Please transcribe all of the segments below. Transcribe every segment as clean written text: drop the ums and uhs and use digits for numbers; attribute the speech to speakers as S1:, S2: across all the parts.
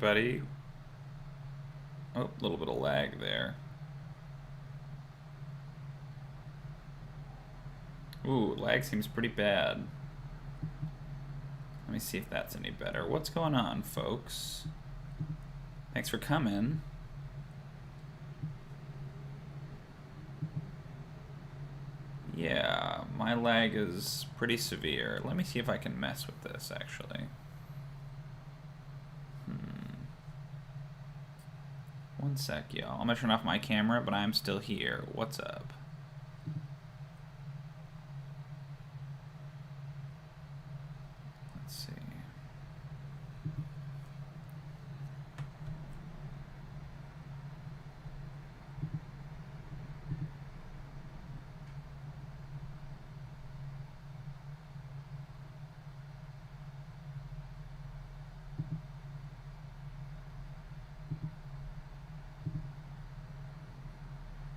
S1: everybody. Oh, a little bit of lag there. Ooh, lag seems pretty bad. Let me see if that's any better. What's going on, folks? Thanks for coming. Yeah, my lag is pretty severe. Let me see if I can mess with this, actually. One sec, y'all. I'm gonna turn off my camera, but I'm still here. What's up? Let's see.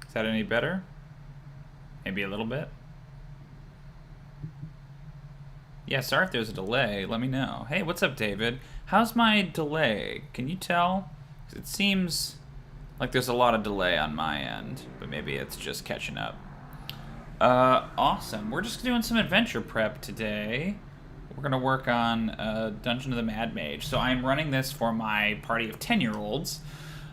S1: Is that any better? Maybe a little bit? Yeah, sorry if there's a delay. Let me know. Hey, what's up, David? How's my delay? Can you tell? It seems like there's a lot of delay on my end, but maybe it's just catching up. Awesome. We're just doing some adventure prep today. We're going to work on Dungeon of the Mad Mage. So I'm running this for my party of 10-year-olds.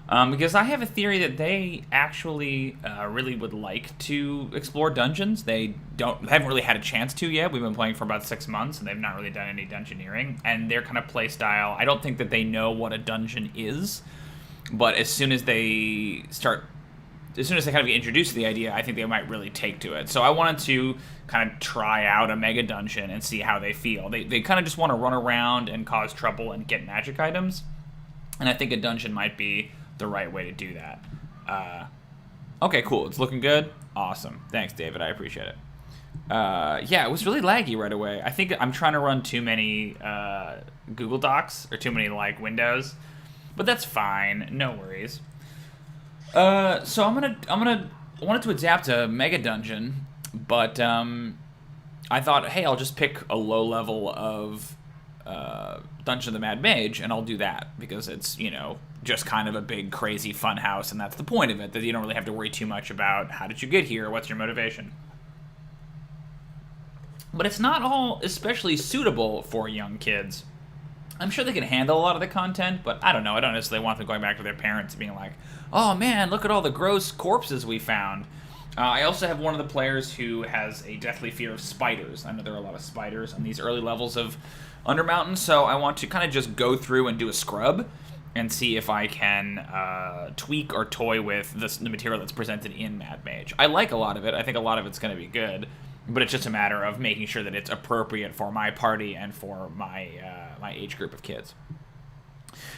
S1: Because I have a theory that they actually really would like to explore dungeons. They haven't really had a chance to yet. We've been playing for about 6 months, and they've not really done any dungeoneering. And their kind of play style, I don't think that they know what a dungeon is. But as soon as they kind of get introduced to the idea, I think they might really take to it. So I wanted to kind of try out a mega dungeon and see how they feel. They kind of just want to run around and cause trouble and get magic items. And I think a dungeon might be the right way to do that. Okay, cool. It's looking good. Awesome. Thanks, David. I appreciate it. Yeah, it was really laggy right away. I think I'm trying to run too many Google Docs or too many like windows, but that's fine. No worries. So I wanted to adapt a mega dungeon, but I thought, hey, I'll just pick a low level of Dungeon of the Mad Mage, and I'll do that because it's, you know, just kind of a big, crazy fun house, and that's the point of it, that you don't really have to worry too much about how did you get here, what's your motivation. But it's not all especially suitable for young kids. I'm sure they can handle a lot of the content, but I don't know. I don't necessarily want them going back to their parents and being like, oh man, look at all the gross corpses we found. I also have one of the players who has a deathly fear of spiders. I know there are a lot of spiders on these early levels of Undermountain, so I want to kind of just go through and do a scrub and see if I can tweak or toy with the material that's presented in Mad Mage. I like a lot of it. I think a lot of it's going to be good, but it's just a matter of making sure that it's appropriate for my party and for my my age group of kids.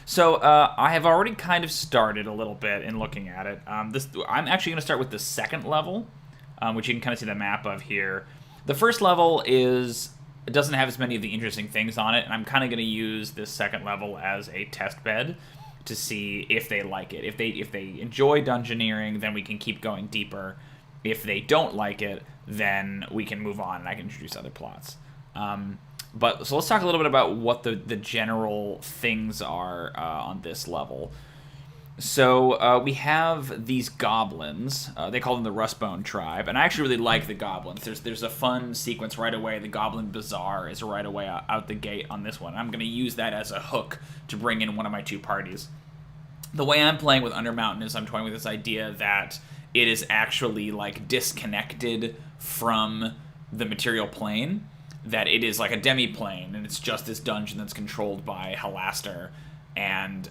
S1: So I have already kind of started a little bit in looking at it. I'm actually going to start with the second level, which you can kind of see the map of here. The first level it doesn't have as many of the interesting things on it, and I'm kind of going to use this second level as a test bed to see if they like it. If they enjoy dungeoneering, then we can keep going deeper. If they don't like it, then we can move on and I can introduce other plots. So let's talk a little bit about what the general things are on this level. So we have these goblins. They call them the Rustbone tribe, and I actually really like the goblins. There's a fun sequence right away. The Goblin Bazaar is right away out the gate on this one. I'm going to use that as a hook to bring in one of my two parties. The way I'm playing with Undermountain is I'm toying with this idea that it is actually like disconnected from the material plane, that it is like a demi-plane, and it's just this dungeon that's controlled by Halaster, and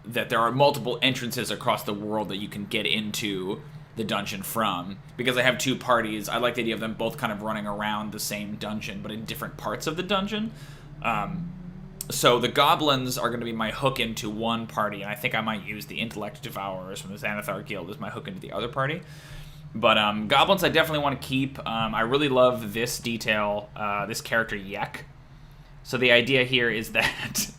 S1: that there are multiple entrances across the world that you can get into the dungeon from. Because I have two parties, I like the idea of them both kind of running around the same dungeon, but in different parts of the dungeon. So the goblins are going to be my hook into one party, and I think I might use the Intellect Devourers from the Xanathar Guild as my hook into the other party. But goblins I definitely want to keep. I really love this detail, this character Yek. So the idea here is that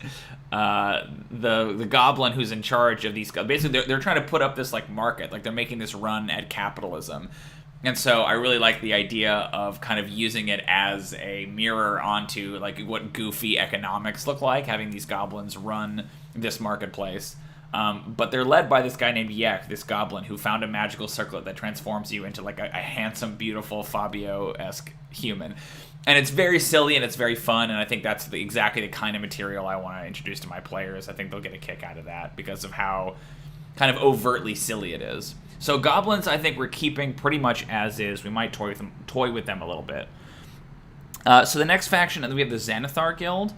S1: the goblin who's in charge of these, basically they're trying to put up this like market, like they're making this run at capitalism. And so I really like the idea of kind of using it as a mirror onto like what goofy economics look like, having these goblins run this marketplace. But they're led by this guy named Yek, this goblin, who found a magical circlet that transforms you into like a handsome, beautiful Fabio-esque human. And it's very silly and it's very fun, and I think that's exactly the kind of material I want to introduce to my players. I think they'll get a kick out of that because of how kind of overtly silly it is. So goblins, I think we're keeping pretty much as is. We might toy with them a little bit. So the next faction, we have the Xanathar Guild.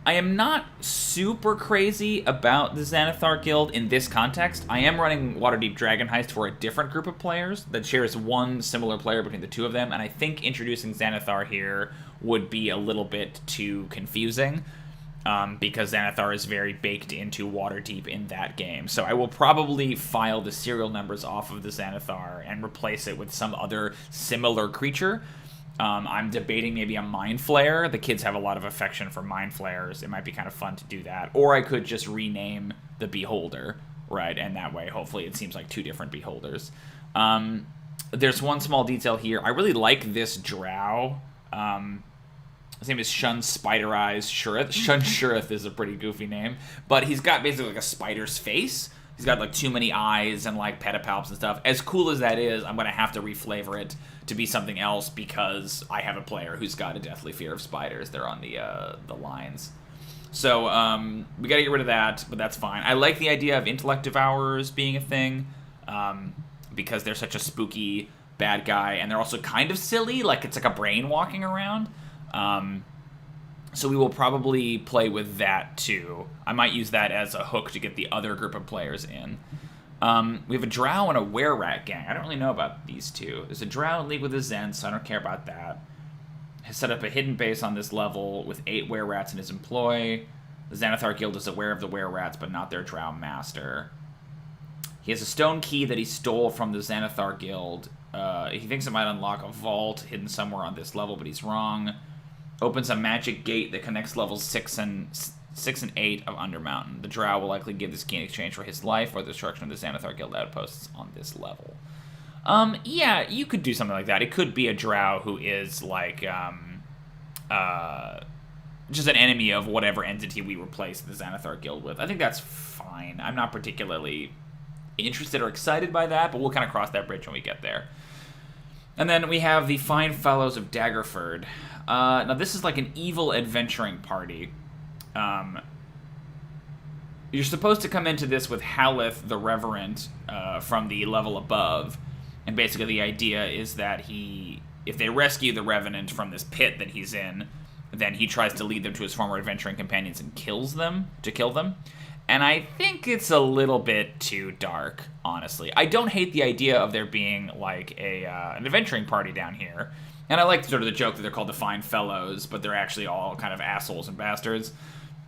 S1: I am not super crazy about the Xanathar Guild in this context. I am running Waterdeep Dragon Heist for a different group of players that shares one similar player between the two of them, and I think introducing Xanathar here would be a little bit too confusing, because Xanathar is very baked into Waterdeep in that game. So I will probably file the serial numbers off of the Xanathar and replace it with some other similar creature. I'm debating maybe a Mind Flayer. The kids have a lot of affection for Mind Flayers. It might be kind of fun to do that. Or I could just rename the Beholder, right? And that way, hopefully, it seems like two different Beholders. There's one small detail here. I really like this drow. His name is Shun Spider Eyes Shurith. Shun Shurith is a pretty goofy name. But he's got basically like a spider's face. He's got like too many eyes and like pedipalps and stuff. As cool as that is, I'm going to have to reflavor it to be something else because I have a player who's got a deathly fear of spiders. They're on the lines. So we got to get rid of that, but that's fine. I like the idea of intellect devourers being a thing because they're such a spooky bad guy, and they're also kind of silly. Like it's like a brain walking around. So we will probably play with that too. I might use that as a hook to get the other group of players in. We have a drow and a were-rat gang. I don't really know about these two. There's a drow in league with a Zen, so I don't care about that. Has set up a hidden base on this level with 8 were-rats in his employ. The Xanathar Guild is aware of the were-rats, but not their drow master. He has a stone key that he stole from the Xanathar Guild. He thinks it might unlock a vault hidden somewhere on this level, but he's wrong. Opens a magic gate that connects levels 6 and 8 of Undermountain. The drow will likely give this key in exchange for his life or the destruction of the Xanathar Guild outposts on this level. Yeah, you could do something like that. It could be a drow who is like just an enemy of whatever entity we replace the Xanathar Guild with. I think that's fine. I'm not particularly interested or excited by that, but we'll kind of cross that bridge when we get there. And then we have the Fine Fellows of Daggerford. Now, this is like an evil adventuring party. You're supposed to come into this with Haleth the Reverent from the level above. And basically the idea is that if they rescue the Revenant from this pit that he's in, then he tries to lead them to his former adventuring companions and kills them, to kill them. And I think it's a little bit too dark, honestly. I don't hate the idea of there being like an adventuring party down here. And I like sort of the joke that they're called the Fine Fellows, but they're actually all kind of assholes and bastards.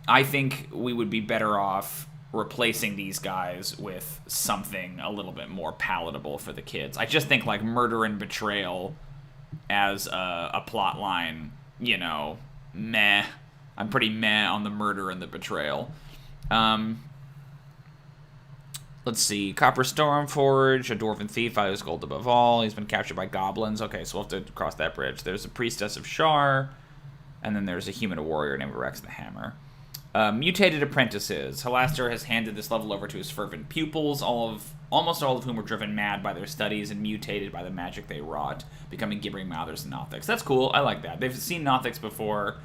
S1: I think we would be better off replacing these guys with something a little bit more palatable for the kids. I just think like murder and betrayal as a plot line, you know, meh. I'm pretty meh on the murder and the betrayal. Let's see. Copper Stormforge, a Dwarven thief, values gold above all. He's been captured by goblins. Okay, so we'll have to cross that bridge. There's a Priestess of Shar, and then there's a human warrior named Rex the Hammer. Mutated apprentices. Halaster has handed this level over to his fervent pupils, almost all of whom were driven mad by their studies and mutated by the magic they wrought, becoming gibbering mouthers and Nothics. That's cool. I like that. They've seen Nothics before.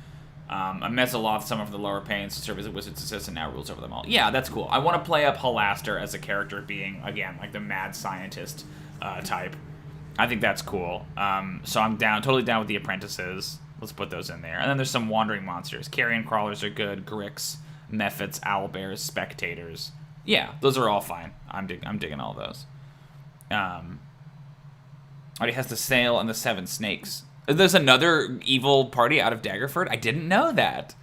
S1: A Mezzaloth, someone from the lower planes, to serve as a wizard's assistant, now rules over them all. Yeah, that's cool. I want to play up Halaster as a character being, again, like the mad scientist type. I think that's cool. So I'm totally down with the apprentices. Let's put those in there. And then there's some wandering monsters. Carrion crawlers are good. Garrix, Mephits, owlbears, spectators. Yeah, those are all fine. I'm digging all those. Already has the Sail and the 7 Snakes. There's another evil party out of Daggerford? I didn't know that.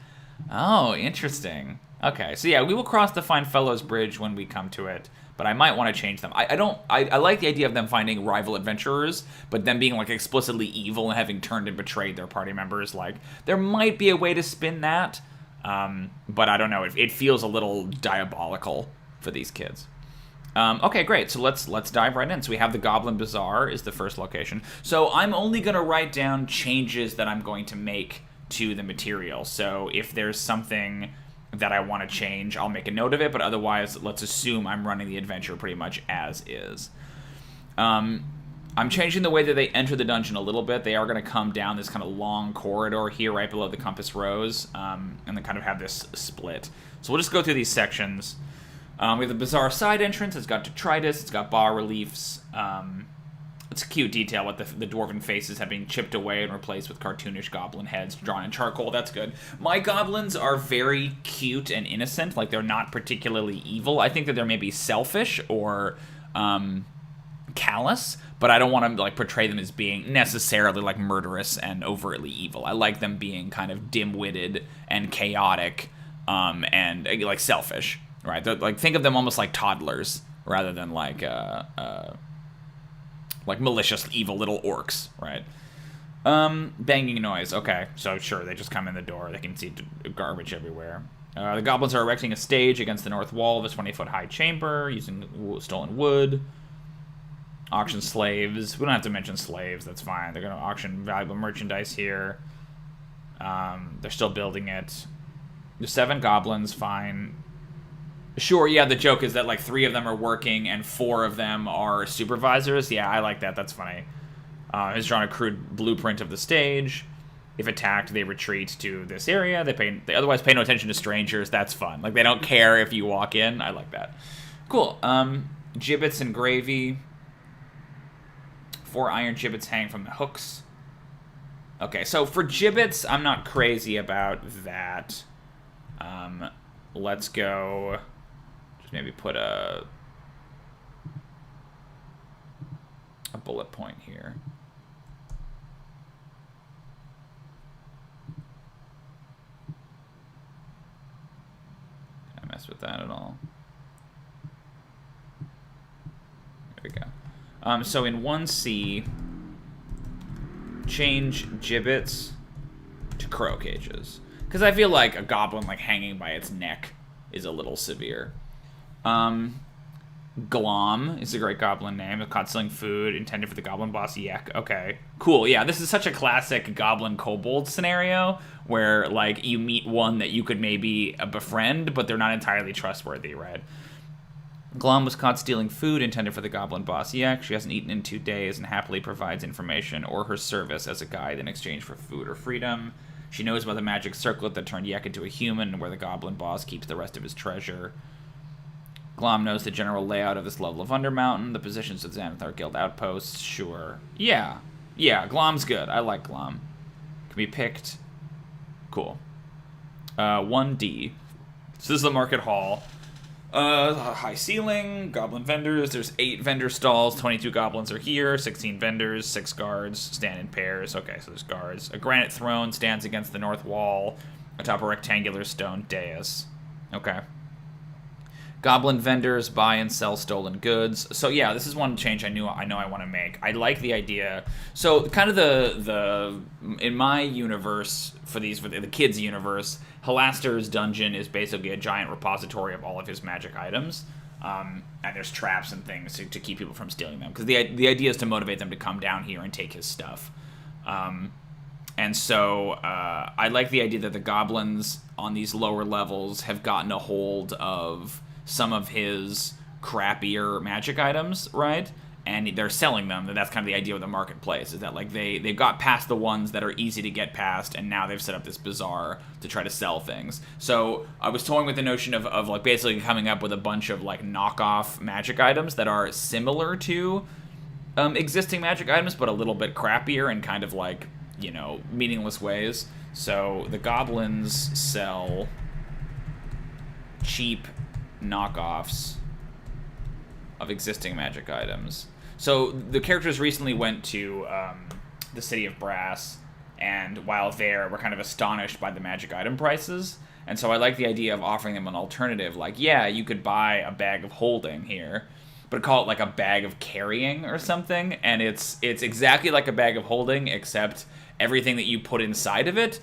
S1: Oh, interesting. Okay, so yeah, we will cross the Fine Fellows Bridge when we come to it, but I might want to change them. I like the idea of them finding rival adventurers, but them being like explicitly evil and having turned and betrayed their party members. Like, there might be a way to spin that, but I don't know. It feels a little diabolical for these kids. Okay, great. So let's dive right in. So we have the Goblin Bazaar is the first location. So I'm only going to write down changes that I'm going to make to the material. So if there's something that I want to change, I'll make a note of it, but otherwise, let's assume I'm running the adventure pretty much as is. I'm changing the way that they enter the dungeon a little bit. They are going to come down this kind of long corridor here right below the compass rose, and then kind of have this split. So we'll just go through these sections. We have the bizarre side entrance. It's got detritus. It's got bas reliefs. It's a cute detail what the dwarven faces have been chipped away and replaced with cartoonish goblin heads drawn in charcoal. That's good. My goblins are very cute and innocent. Like, they're not particularly evil. I think that they're maybe selfish or callous, but I don't want to like portray them as being necessarily like murderous and overtly evil. I like them being kind of dim-witted and chaotic, and like selfish, right? Like, think of them almost like toddlers rather than like malicious, evil little orcs, right? Banging noise. Okay, so sure, they just come in the door. They can see garbage everywhere. The goblins are erecting a stage against the north wall of a 20-foot high chamber using stolen wood. Auction slaves. We don't have to mention slaves. That's fine. They're going to auction valuable merchandise here. They're still building it. There's 7 goblins. Fine. Sure, yeah, the joke is that, like, 3 of them are working and 4 of them are supervisors. Yeah, I like that. That's funny. Has drawn a crude blueprint of the stage. If attacked, they retreat to this area. They otherwise pay no attention to strangers. That's fun. Like, they don't care if you walk in. I like that. Cool. Gibbets and gravy. 4 iron gibbets hang from the hooks. Okay, so for gibbets, I'm not crazy about that. Let's go... Just maybe put a bullet point here. Can I mess with that at all? There we go. So in 1C, change gibbets to crow cages. Because I feel like a goblin like hanging by its neck is a little severe. Glom is a great goblin name. Caught stealing food intended for the goblin boss Yek. Okay, cool. Yeah, this is such a classic goblin kobold scenario where like you meet one that you could maybe befriend, but they're not entirely trustworthy, right? Glom was caught stealing food intended for the goblin boss Yek. She hasn't eaten in 2 days and happily provides information or her service as a guide in exchange for food or freedom. She knows about the magic circlet that turned Yek into a human and where the goblin boss keeps the rest of his treasure. Glom knows the general layout of this level of Undermountain, the positions of the Xanathar Guild outposts. Sure. Yeah, Glom's good. I like Glom. Can be picked. Cool. 1D. So this is the market hall. High ceiling, goblin vendors. There's 8 vendor stalls, 22 goblins are here, 16 vendors, 6 guards stand in pairs. Okay, so there's guards. A granite throne stands against the north wall atop a rectangular stone dais. Okay. Goblin vendors buy and sell stolen goods. So yeah, this is one change I know I want to make. I like the idea. So kind of the in my universe for the kids universe, Halaster's dungeon is basically a giant repository of all of his magic items. And there's traps and things to keep people from stealing them. Because the idea is to motivate them to come down here and take his stuff. And so I like the idea that the goblins on these lower levels have gotten a hold of some of his crappier magic items, right? And they're selling them. That's kind of the idea of the marketplace, is that like they've got past the ones that are easy to get past, and now they've set up this bazaar to try to sell things. So I was toying with the notion of like basically coming up with a bunch of like knockoff magic items that are similar to existing magic items, but a little bit crappier and kind of like, you know, meaningless ways. So the goblins sell cheap knockoffs of existing magic items. So the characters recently went to the City of Brass, and while there, were kind of astonished by the magic item prices. And so I like the idea of offering them an alternative. Like, yeah, you could buy a bag of holding here, but call it like a bag of carrying or something. And it's exactly like a bag of holding, except everything that you put inside of it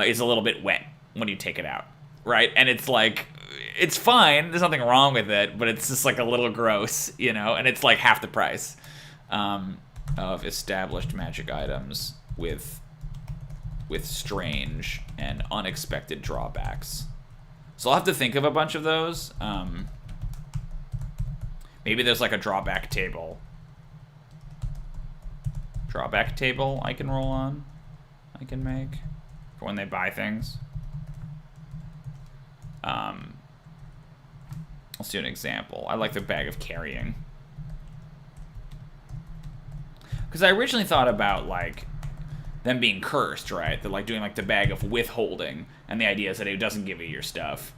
S1: is a little bit wet when you take it out, right? And it's like, it's fine, there's nothing wrong with it, but it's just like a little gross, you know, and it's like half the price of established magic items with strange and unexpected drawbacks. So I'll have to think of a bunch of those. Maybe there's like a drawback table. Drawback table I can roll on. I can make for when they buy things. Let's do an example. I like the bag of carrying. Because I originally thought about, like, them being cursed, right? They're, like, doing, like, the bag of withholding. And the idea is that it doesn't give you your stuff.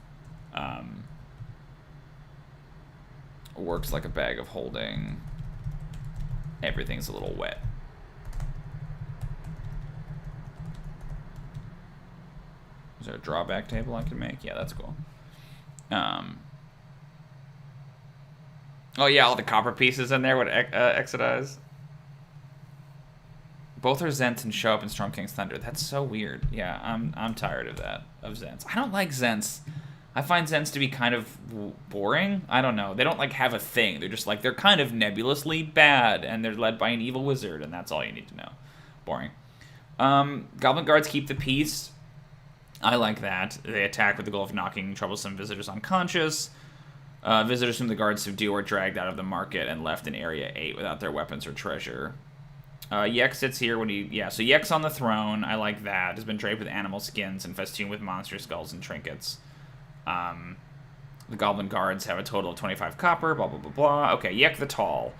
S1: Works like a bag of holding. Everything's a little wet. Is there a drawback table I can make? Yeah, that's cool. Oh, yeah, all the copper pieces in there would exodize. Both are Zents and show up in Storm King's Thunder. That's so weird. Yeah, I'm tired of that, of Zents. I don't like Zents. I find Zents to be kind of boring. I don't know. They don't, like, have a thing. They're just, like, they're kind of nebulously bad, and they're led by an evil wizard, and that's all you need to know. Boring. Goblin guards keep the peace. I like that. They attack with the goal of knocking troublesome visitors unconscious. Visitors whom the guards subdue are dragged out of the market and left in Area 8 without their weapons or treasure. Yek sits here when he... Yeah, so Yek's on the throne. I like that. Has been draped with animal skins and festooned with monster skulls and trinkets. The goblin guards have a total of 25 copper, blah, blah, blah, blah. Okay, Yek the Tall.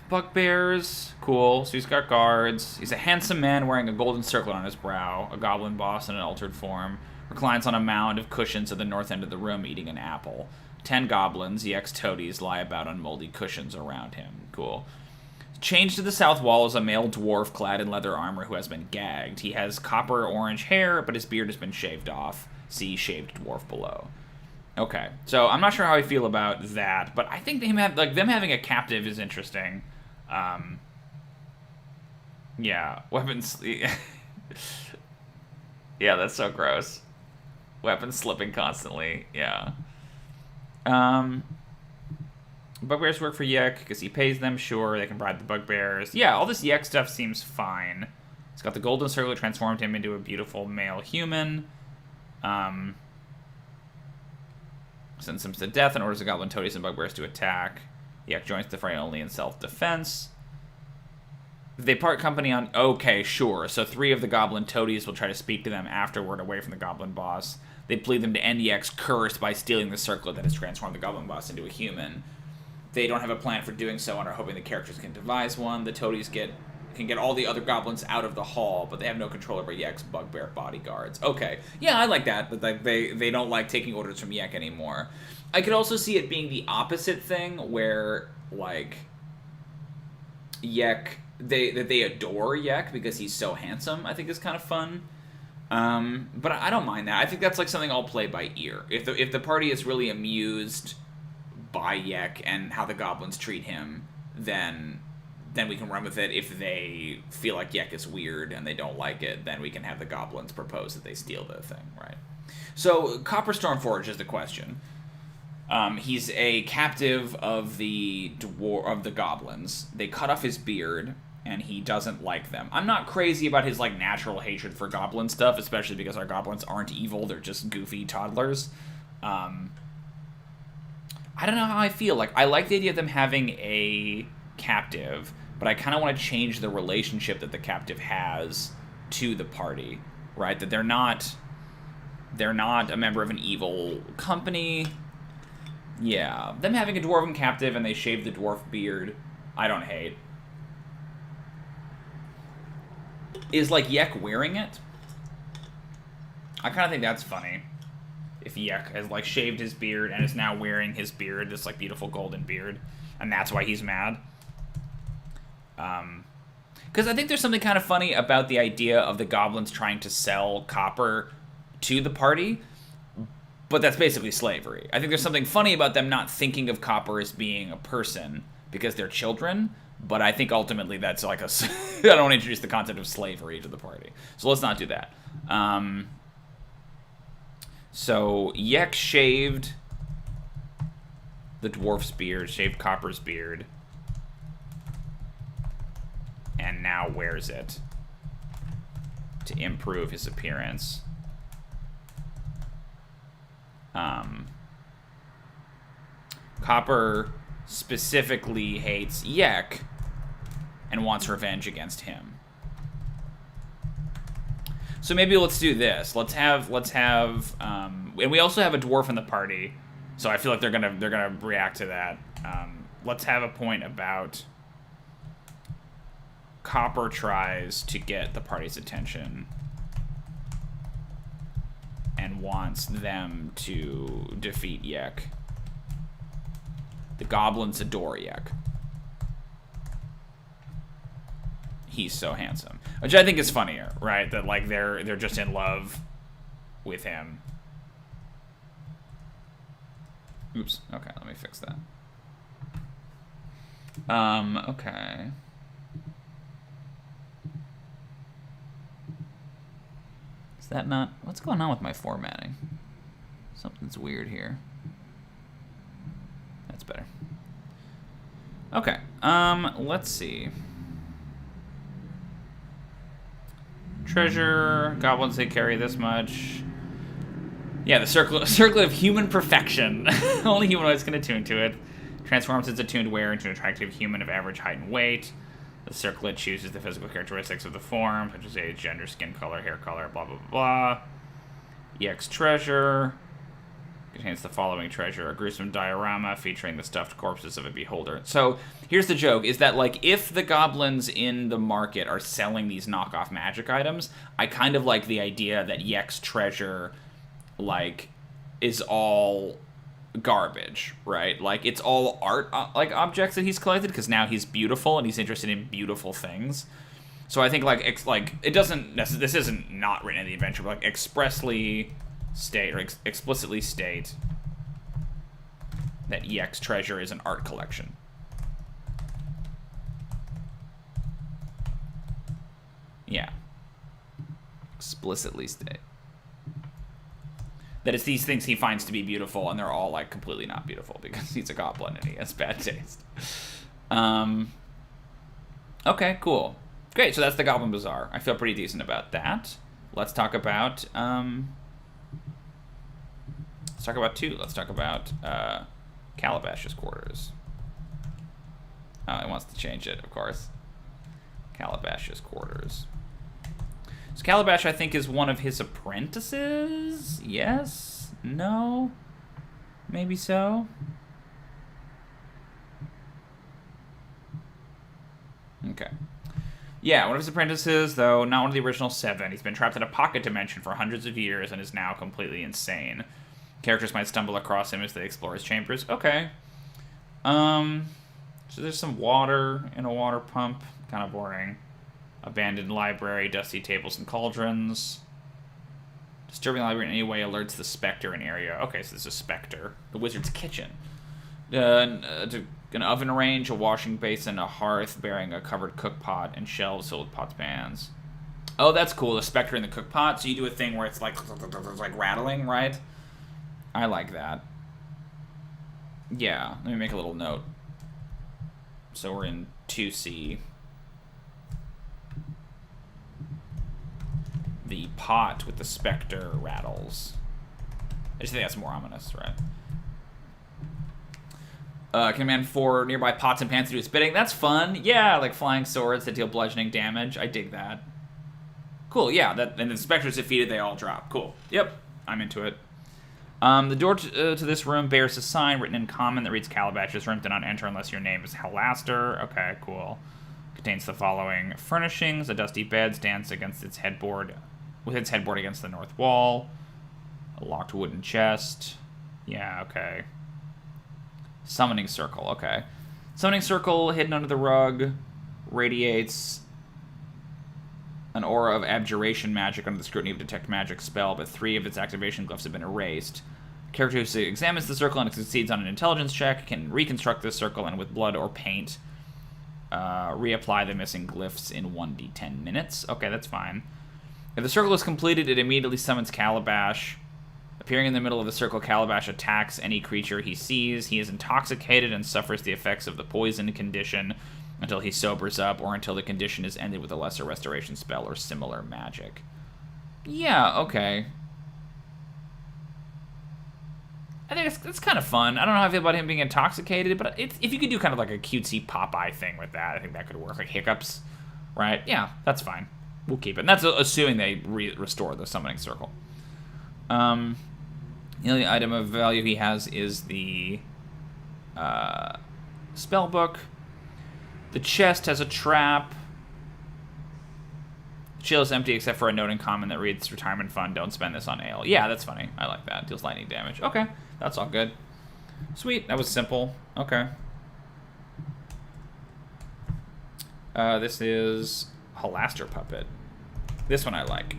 S1: Bugbears. Cool. So he's got guards. He's a handsome man wearing a golden circlet on his brow. A goblin boss in an altered form. Reclines on a mound of cushions at the north end of the room, eating an apple. 10 goblins, Yek's toadies, lie about on moldy cushions around him. Cool. Chained to the south wall is a male dwarf clad in leather armor who has been gagged. He has copper-orange hair, but his beard has been shaved off. See shaved dwarf below. Okay, so I'm not sure how I feel about that, but I think them having a captive is interesting. Yeah, weapons... Yeah, that's so gross. Weapons slipping constantly, yeah. Bugbears work for Yek because he pays them, sure. They can bribe the bugbears. Yeah, all this Yek stuff seems fine. He's got the golden circle that transformed him into a beautiful male human. Sends him to death and orders the goblin toadies and bugbears to attack. Yek joins the fray only in self-defense. They part company on... Okay, sure. So 3 of the goblin toadies will try to speak to them afterward away from the goblin boss. They plead them to end Yek's curse by stealing the circlet that has transformed the goblin boss into a human. They don't have a plan for doing so and are hoping the characters can devise one. The toadies can get all the other goblins out of the hall, but they have no control over Yek's bugbear bodyguards. Okay. Yeah, I like that, but like they don't like taking orders from Yek anymore. I could also see it being the opposite thing, where, like, Yek... They adore Yek because he's so handsome, I think is kind of fun. But I don't mind that. I think that's like something I'll play by ear. If the party is really amused by Yek and how the goblins treat him, then we can run with it. If they feel like Yek is weird and they don't like it, then we can have the goblins propose that they steal the thing, right? So, Copper Stormforge is the question. He's a captive of the goblins. They cut off his beard, and he doesn't like them. I'm not crazy about his, like, natural hatred for goblin stuff, especially because our goblins aren't evil. They're just goofy toddlers. I don't know how I feel. Like, I like the idea of them having a captive, but I kind of want to change the relationship that the captive has to the party, right? That they're not a member of an evil company. Yeah, them having a dwarven captive and they shave the dwarf beard, I don't hate. Is, like, Yek wearing it? I kind of think that's funny. If Yek has, like, shaved his beard and is now wearing his beard, this, like, beautiful golden beard, and that's why he's mad. Because I think there's something kind of funny about the idea of the goblins trying to sell copper to the party, but that's basically slavery. I think there's something funny about them not thinking of copper as being a person because they're children, but I think ultimately that's like a... I don't want to introduce the concept of slavery to the party. So let's not do that. So Yek shaved the dwarf's beard, shaved Copper's beard, and now wears it to improve his appearance. Copper specifically hates Yek and wants revenge against him. So maybe let's do this. Let's have, and we also have a dwarf in the party, so I feel like they're gonna react to that. Let's have a point about Copper tries to get the party's attention and wants them to defeat Yek. The goblins adore Yek. He's so handsome, which I think is funnier, right? That like they're just in love with him. Oops. Okay, let me fix that. Okay. Is that not... What's going on with my formatting? Something's weird here. That's better. Okay. Let's see. Treasure. Goblins, they carry this much. Yeah, the circlet of human perfection. Only humanoids can attune to it. Transforms its attuned wearer into an attractive human of average height and weight. The circlet chooses the physical characteristics of the form, such as age, gender, skin color, hair color, blah, blah, blah. EX treasure. Contains the following treasure: a gruesome diorama featuring the stuffed corpses of a beholder. So here's the joke, is that like if the goblins in the market are selling these knockoff magic items, I kind of like the idea that Yek's treasure like is all garbage, right? Like it's all art like objects that he's collected because now he's beautiful and he's interested in beautiful things. So I think like it doesn't this isn't not written in the adventure, but like expressly state or explicitly state that Yek's treasure is an art collection. Yeah. Explicitly state that it's these things he finds to be beautiful, and they're all like completely not beautiful because he's a goblin and he has bad taste. Okay, cool. Great, so that's the Goblin Bazaar. I feel pretty decent about that. Let's talk about Let's talk about Calabash's quarters. Oh, he wants to change it, of course. Calabash's quarters. So Calabash, I think, is one of his apprentices? Yes? No? Maybe so? Okay. Yeah, one of his apprentices, though not one of the original 7. He's been trapped in a pocket dimension for hundreds of years and is now completely insane. Characters might stumble across him as they explore his chambers. Okay. So there's some water in a water pump. Kind of boring. Abandoned library, dusty tables and cauldrons. Disturbing library in any way alerts the specter in area. Okay, so there's a specter. The wizard's kitchen. An oven range, a washing basin, a hearth bearing a covered cook pot, and shelves filled with pots, pans. Oh, that's cool. The specter in the cook pot. So you do a thing where it's like rattling, right? I like that. Yeah, let me make a little note. So we're in 2C. The pot with the specter rattles. I just think that's more ominous, right? Command 4 nearby pots and pans to do its bidding. That's fun. Yeah, like flying swords that deal bludgeoning damage. I dig that. Cool, yeah. And the specters defeated, they all drop. Cool. Yep, I'm into it. The door to this room bears a sign written in common that reads Calabash's room. Do not enter unless your name is Halaster. Okay, cool. Contains the following furnishings: a dusty bed stands against its headboard, with its headboard against the north wall. A locked wooden chest. Yeah, okay. Summoning circle, okay. Summoning circle hidden under the rug radiates an aura of abjuration magic under the scrutiny of detect magic spell, but 3 of its activation glyphs have been erased. Character who examines the circle and succeeds on an intelligence check can reconstruct this circle and with blood or paint reapply the missing glyphs in 1d10 minutes. Okay, that's fine. If the circle is completed, it immediately summons Calabash. Appearing in the middle of the circle, Calabash attacks any creature he sees. He is intoxicated and suffers the effects of the poison condition until he sobers up or until the condition is ended with a lesser restoration spell or similar magic. Yeah, okay. I think it's kind of fun. I don't know how I feel about him being intoxicated, but if you could do kind of like a cutesy Popeye thing with that, I think that could work. Like hiccups, right? Yeah, that's fine. We'll keep it. And that's assuming they restore the summoning circle. The only item of value he has is the spell book. The chest has a trap. The shield is empty except for a note in common that reads retirement fund, don't spend this on ale. Yeah, that's funny. I like that. Deals lightning damage. Okay, that's all good. Sweet, that was simple. Okay. This is Halaster Puppet. This one I like.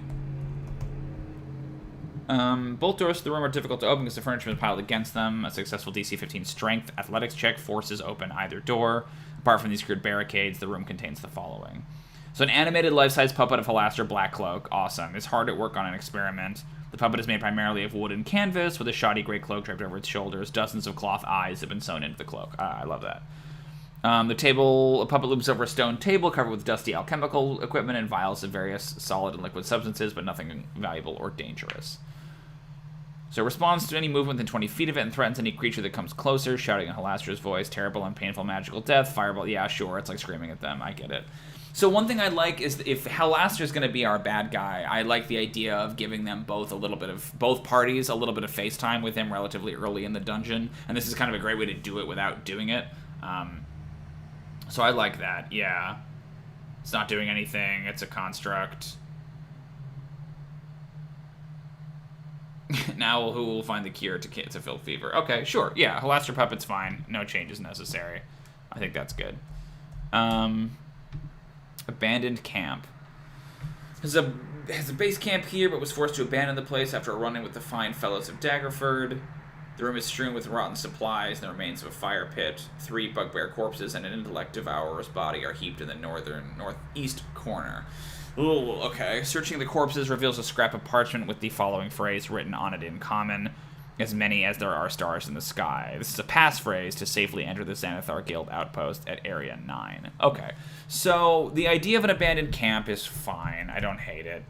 S1: Both doors to the room are difficult to open because the furniture is piled against them. A successful DC 15 strength athletics check forces open either door. Apart from these screwed barricades, the room contains the following. So an animated life-size puppet of Halaster Black Cloak. Awesome. Is hard at work on an experiment. The puppet is made primarily of wood and canvas with a shoddy gray cloak draped over its shoulders. Dozens of cloth eyes have been sewn into the cloak. I love that. A puppet loops over a stone table covered with dusty alchemical equipment and vials of various solid and liquid substances, but nothing valuable or dangerous. So it responds to any movement within 20 feet of it and threatens any creature that comes closer, shouting in Halaster's voice, terrible and painful magical death, fireball. Yeah, sure, it's like screaming at them. I get it. So one thing I like is if Halaster's going to be our bad guy, I like the idea of giving them both both parties a little bit of face time with him relatively early in the dungeon, and this is kind of a great way to do it without doing it. So I like that. Yeah, it's not doing anything. It's a construct. Now who will find the cure to fill fever? Okay, sure. Yeah, Halaster Puppet's fine. No changes necessary. I think that's good. Abandoned camp. Has a base camp here, but was forced to abandon the place after a run-in with the fine fellows of Daggerford. The room is strewn with rotten supplies and the remains of a fire pit. 3 bugbear corpses and an intellect devourer's body are heaped in the northeast corner. Ooh, okay. Searching the corpses reveals a scrap of parchment with the following phrase written on it in common. As many as there are stars in the sky. This is a passphrase to safely enter the Xanathar Guild outpost at Area 9. Okay. So, the idea of an abandoned camp is fine. I don't hate it.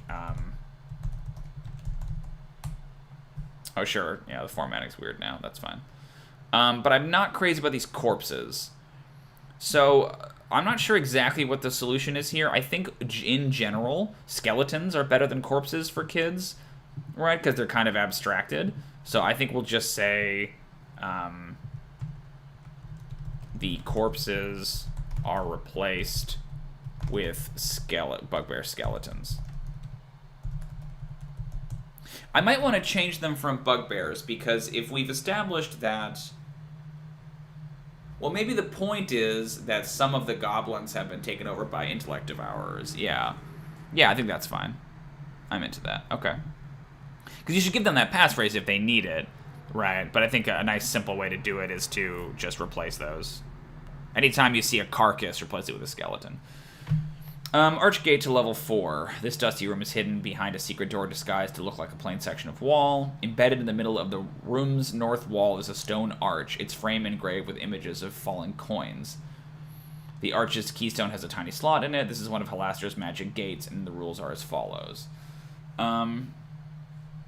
S1: Oh, sure. Yeah, the formatting's weird now. That's fine. But I'm not crazy about these corpses. So, I'm not sure exactly what the solution is here. I think, in general, skeletons are better than corpses for kids, right? Because they're kind of abstracted. So I think we'll just say the corpses are replaced with bugbear skeletons. I might want to change them from bugbears, because if we've established that... Well, maybe the point is that some of the goblins have been taken over by intellect devourers. Yeah. Yeah, I think that's fine. I'm into that. Okay. Because you should give them that passphrase if they need it, right? But I think a nice simple way to do it is to just replace those. Anytime you see a carcass, replace it with a skeleton. Archgate to level 4. This dusty room is hidden behind a secret door disguised to look like a plain section of wall. Embedded in the middle of the room's north wall is a stone arch, its frame engraved with images of fallen coins. The arch's keystone has a tiny slot in it. This is one of Halaster's magic gates, and the rules are as follows.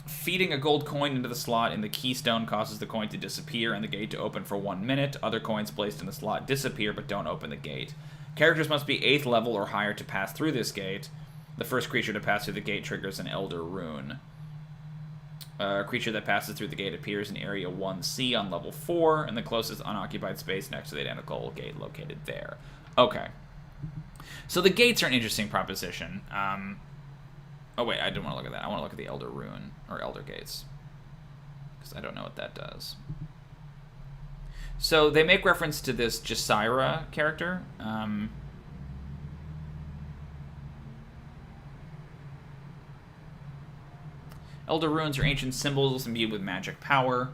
S1: Feeding a gold coin into the slot in the keystone causes the coin to disappear and the gate to open for 1 minute. Other coins placed in the slot disappear but don't open the gate. Characters must be 8th level or higher to pass through this gate. The first creature to pass through the gate triggers an Elder Rune. A creature that passes through the gate appears in Area 1C on level 4, and the closest unoccupied space next to the identical gate located there. Okay. So the gates are an interesting proposition. Oh, wait, I didn't want to look at that. I want to look at the Elder Rune, or Elder Gates, because I don't know what that does. So they make reference to this Jasira character. Elder Runes are ancient symbols imbued with magic power.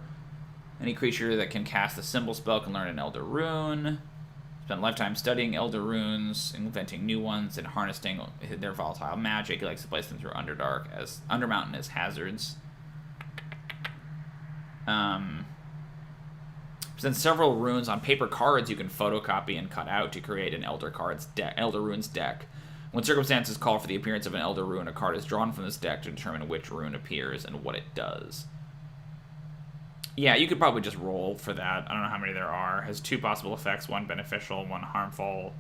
S1: Any creature that can cast a symbol spell can learn an Elder Rune. Spent a lifetime studying Elder Runes, inventing new ones, and harnessing their volatile magic. He likes to place them through Undermountain as hazards. Presents several runes on paper cards you can photocopy and cut out to create an Elder Runes deck. When circumstances call for the appearance of an Elder Rune, a card is drawn from this deck to determine which rune appears and what it does. Yeah, you could probably just roll for that. I don't know how many there are. Has 2 possible effects, 1 beneficial, 1 harmful.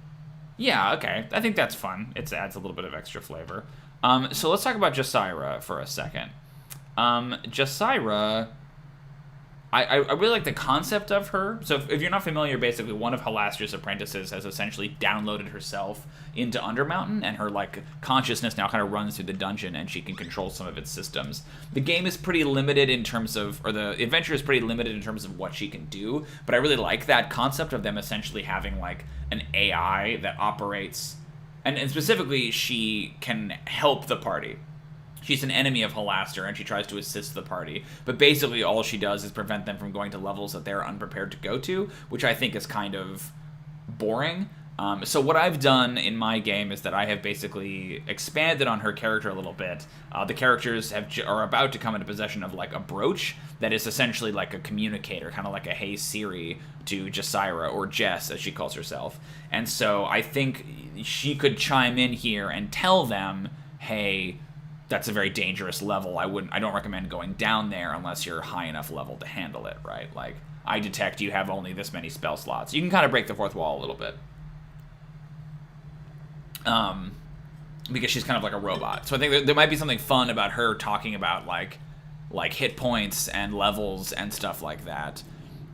S1: Yeah, okay. I think that's fun. It adds a little bit of extra flavor. So let's talk about Jasira for a second. Jasira, I really like the concept of her. So if you're not familiar, basically one of Halaster's apprentices has essentially downloaded herself into Undermountain, and her like consciousness now kind of runs through the dungeon, and she can control some of its systems. The game is pretty limited in terms of, or the adventure is pretty limited in terms of what she can do, but I really like that concept of them essentially having like an AI that operates, and specifically she can help the party. She's an enemy of Halaster, and she tries to assist the party. But basically all she does is prevent them from going to levels that they're unprepared to go to, which I think is kind of boring. So what I've done in my game is that I have basically expanded on her character a little bit. The characters are about to come into possession of like a brooch that is essentially like a communicator, kind of like a Hey Siri to Jasira, or Jess as she calls herself. And so I think she could chime in here and tell them, hey, that's a very dangerous level. I don't recommend going down there unless you're high enough level to handle it, right? Like, I detect you have only this many spell slots. You can kind of break the fourth wall a little bit. Because she's kind of like a robot. So I think there might be something fun about her talking about like hit points and levels and stuff like that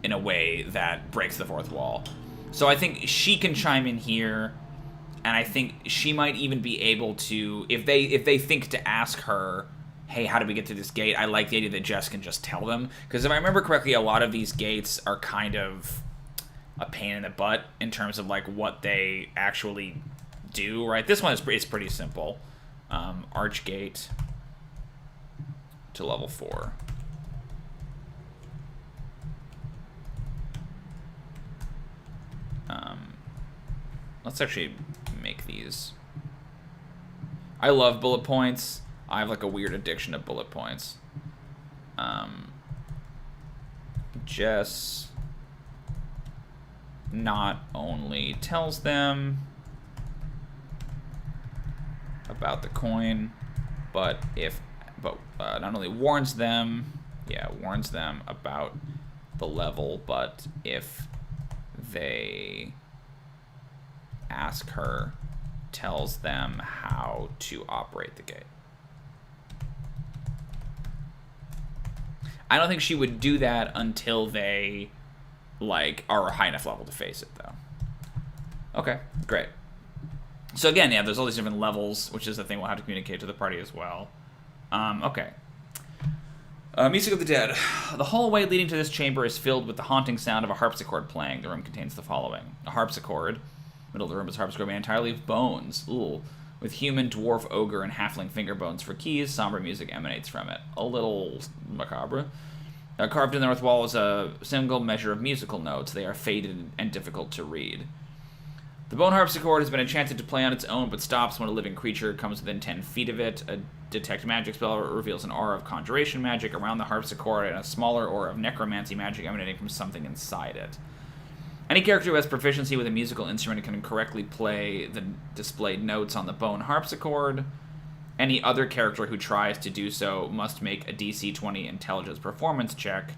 S1: in a way that breaks the fourth wall. So I think she can chime in here. And I think she might even be able to, if they think to ask her, hey, how do we get to this gate? I like the idea that Jess can just tell them. Because if I remember correctly, a lot of these gates are kind of a pain in the butt in terms of like what they actually do, right? This one is pretty simple. Archgate to level 4. Let's actually make these. I love bullet points. I have like a weird addiction to bullet points. Jess not only tells them about the coin, but not only warns them about the level, but if they ask her, tells them how to operate the gate. I don't think she would do that until they like are a high enough level to face it, though. Okay, great. So again, yeah, there's all these different levels, which is the thing we'll have to communicate to the party as well. Okay. Music of the Dead. The hallway leading to this chamber is filled with the haunting sound of a harpsichord playing. The room contains the following: a harpsichord. Middle of the room is a harpsichord made entirely of bones. Ooh. With human, dwarf, ogre, and halfling finger bones for keys, somber music emanates from it. A little macabre. Carved in the north wall is a single measure of musical notes. They are faded and difficult to read. The bone harpsichord has been enchanted to play on its own, but stops when a living creature comes within 10 feet of it. A detect magic spell reveals an aura of conjuration magic around the harpsichord and a smaller aura of necromancy magic emanating from something inside it. Any character who has proficiency with a musical instrument can correctly play the displayed notes on the bone harpsichord. Any other character who tries to do so must make a DC 20 intelligence performance check.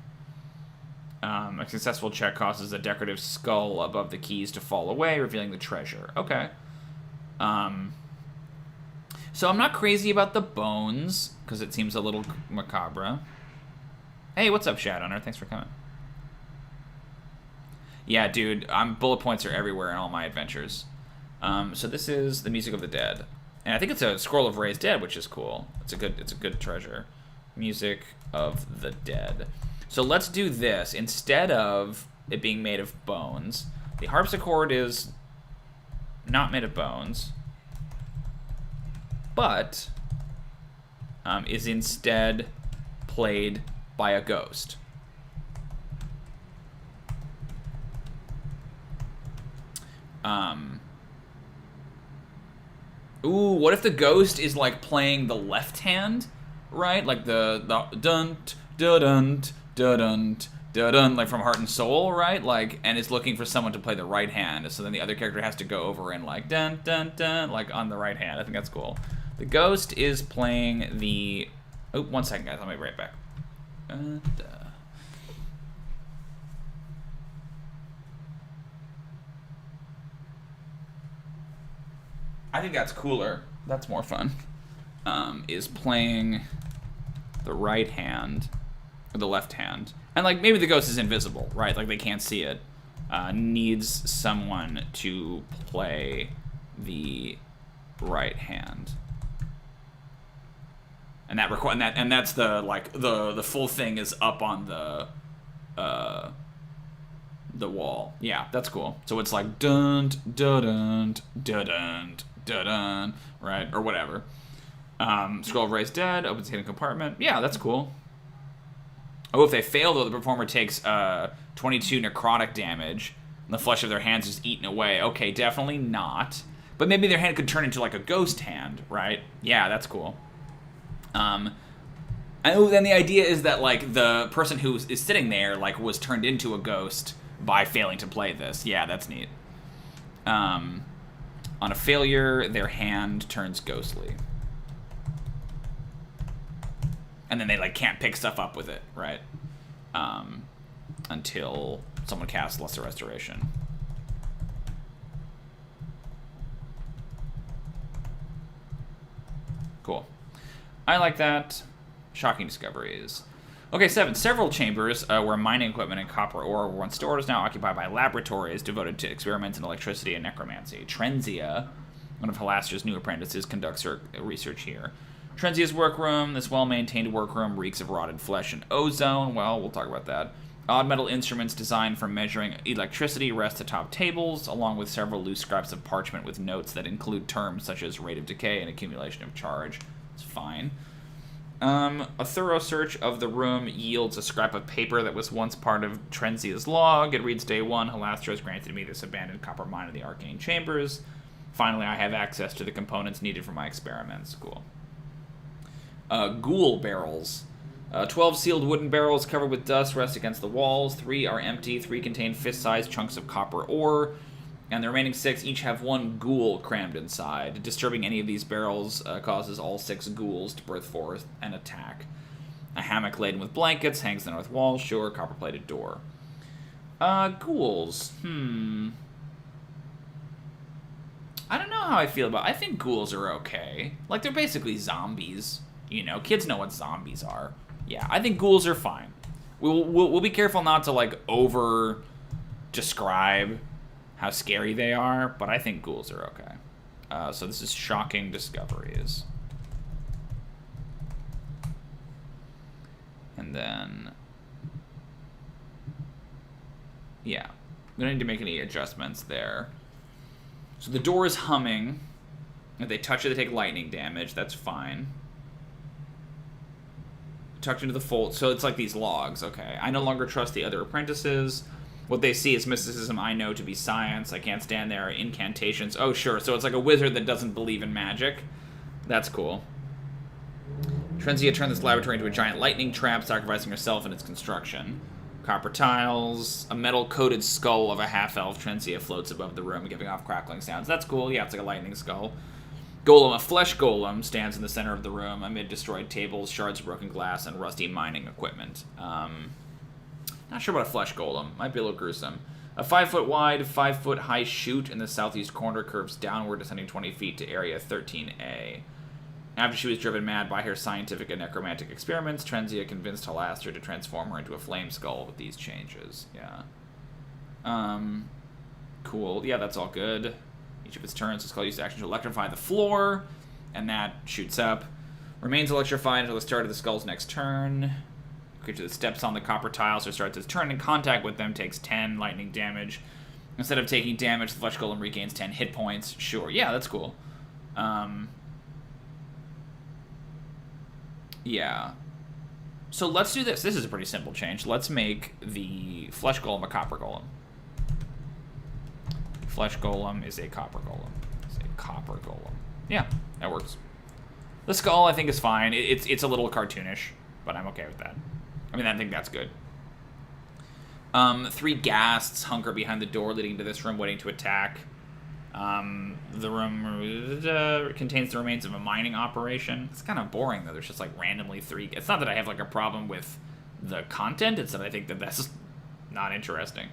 S1: A successful check causes a decorative skull above the keys to fall away, revealing the treasure. Okay. So I'm not crazy about the bones, because it seems a little macabre. Hey, what's up, Shadowrunner? Thanks for coming. Yeah, dude, bullet points are everywhere in all my adventures. So this is the Music of the Dead, and I think it's a scroll of raised dead, which is cool. It's a good treasure. Music of the Dead. So let's do this instead of it being made of bones. The harpsichord is not made of bones, but is instead played by a ghost. Ooh, what if the ghost is like playing the left hand, right? Like the dun dun dun dun, like from Heart and Soul, right? Like, and is looking for someone to play the right hand. So then the other character has to go over and like dun dun dun, like on the right hand. I think that's cool. The ghost is playing the. Oh, 1 second, guys. I'll be right back. I think that's cooler. That's more fun. Is playing the right hand or the left hand. And, like, maybe the ghost is invisible, right? Like, they can't see it. Needs someone to play the right hand. And that's the, like, the full thing is up on the wall. Yeah, that's cool. So it's like dun dun dun dun dun dun dun, right? Or whatever. Scroll of Raised Dead, opens hidden compartment. Yeah, that's cool. Oh, if they fail, though, the performer takes 22 necrotic damage, and the flesh of their hands is eaten away. Okay, definitely not. But maybe their hand could turn into, like, a ghost hand, right? Yeah, that's cool. And then the idea is that, like, the person who is sitting there, like, was turned into a ghost by failing to play this. Yeah, that's neat. On a failure, their hand turns ghostly. And then they, like, can't pick stuff up with it, right? Until someone casts Lesser Restoration. Cool. I like that. Shocking discoveries. Okay, 7. Several chambers where mining equipment and copper ore were once stored is now occupied by laboratories devoted to experiments in electricity and necromancy. Trenzia, one of Halaster's new apprentices, conducts her research here. Trenzia's workroom, this well-maintained workroom, reeks of rotted flesh and ozone. Well, we'll talk about that. Odd metal instruments designed for measuring electricity rest atop tables, along with several loose scraps of parchment with notes that include terms such as rate of decay and accumulation of charge. It's fine. A thorough search of the room yields a scrap of paper that was once part of Trenzia's log. It reads, Day 1, Halaster has granted me this abandoned copper mine in the arcane chambers. Finally, I have access to the components needed for my experiments. Cool. Ghoul barrels. 12 sealed wooden barrels covered with dust rest against the walls. 3 are empty. 3 contain fist-sized chunks of copper ore. And the remaining 6 each have 1 ghoul crammed inside. Disturbing any of these barrels causes all 6 ghouls to burst forth and attack. A hammock laden with blankets hangs the north wall. Sure, copper-plated door. Ghouls. I don't know how I feel about it. I think ghouls are okay. Like, they're basically zombies. You know, kids know what zombies are. Yeah, I think ghouls are fine. We'll be careful not to, like, over-describe how scary they are, but I think ghouls are okay. So this is Shocking Discoveries. And then... yeah. We don't need to make any adjustments there. So the door is humming. If they touch it, they take lightning damage. That's fine. Tucked into the fold. So it's like these logs. Okay. I no longer trust the other apprentices. What they see is mysticism I know to be science. I can't stand there. Incantations. Oh, sure. So it's like a wizard that doesn't believe in magic. That's cool. Trenzia turned this laboratory into a giant lightning trap, sacrificing herself in its construction. Copper tiles. A metal-coated skull of a half-elf. Trenzia floats above the room, giving off crackling sounds. That's cool. Yeah, it's like a lightning skull. Golem. A flesh golem stands in the center of the room amid destroyed tables, shards of broken glass, and rusty mining equipment. Not sure about a flesh golem. Might be a little gruesome. A 5-foot wide, 5-foot high chute in the southeast corner curves downward, descending 20 feet to area 13A. After she was driven mad by her scientific and necromantic experiments, Trenzia convinced Halaster to transform her into a flame skull with these changes. Yeah. Cool. Yeah, that's all good. Each of its turns, the skull uses action to electrify the floor, and that shoots up. Remains electrified until the start of the skull's next turn. Creature that steps on the copper tiles or starts its turn in contact with them takes 10 lightning damage. Instead of taking damage, the flesh golem regains 10 hit points. Sure, yeah, that's cool. Yeah. So let's do this. This is a pretty simple change. Let's make the flesh golem a copper golem. Flesh golem is a copper golem. It's a copper golem. Yeah, that works. The skull, I think, is fine. It's a little cartoonish, but I'm okay with that. I mean, I think that's good. 3 ghasts hunker behind the door leading to this room, waiting to attack. The room contains the remains of a mining operation. It's kind of boring, though. There's just, like, randomly 3... It's not that I have, like, a problem with the content. It's that I think that that's not interesting.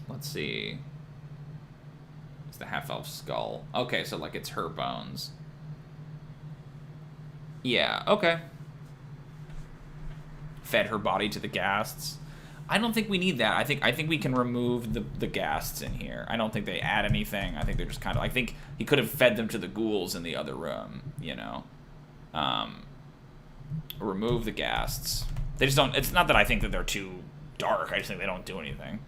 S1: Let's see. It's the half-elf skull. Okay, so, like, it's her bones. Yeah, okay. Fed her body to the ghasts. I don't think we need that. I think we can remove the ghasts in here. I don't think they add anything. I think they're just kind of... I think he could have fed them to the ghouls in the other room, you know. Remove the ghasts. They just don't... It's not that I think that they're too dark. I just think they don't do anything.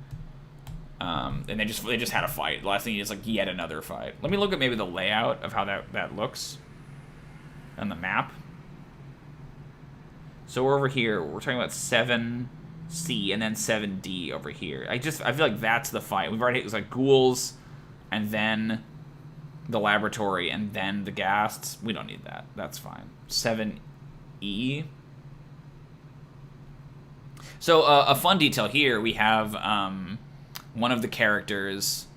S1: And they just had a fight. The last thing is, like, yet another fight. Let me look at maybe the layout of how that looks on the map. So we're over here. We're talking about 7C and then 7D over here. I feel like that's the fight. We've already... It was like ghouls and then the laboratory and then the ghasts. We don't need that. That's fine. 7E. So a fun detail here, we have one of the characters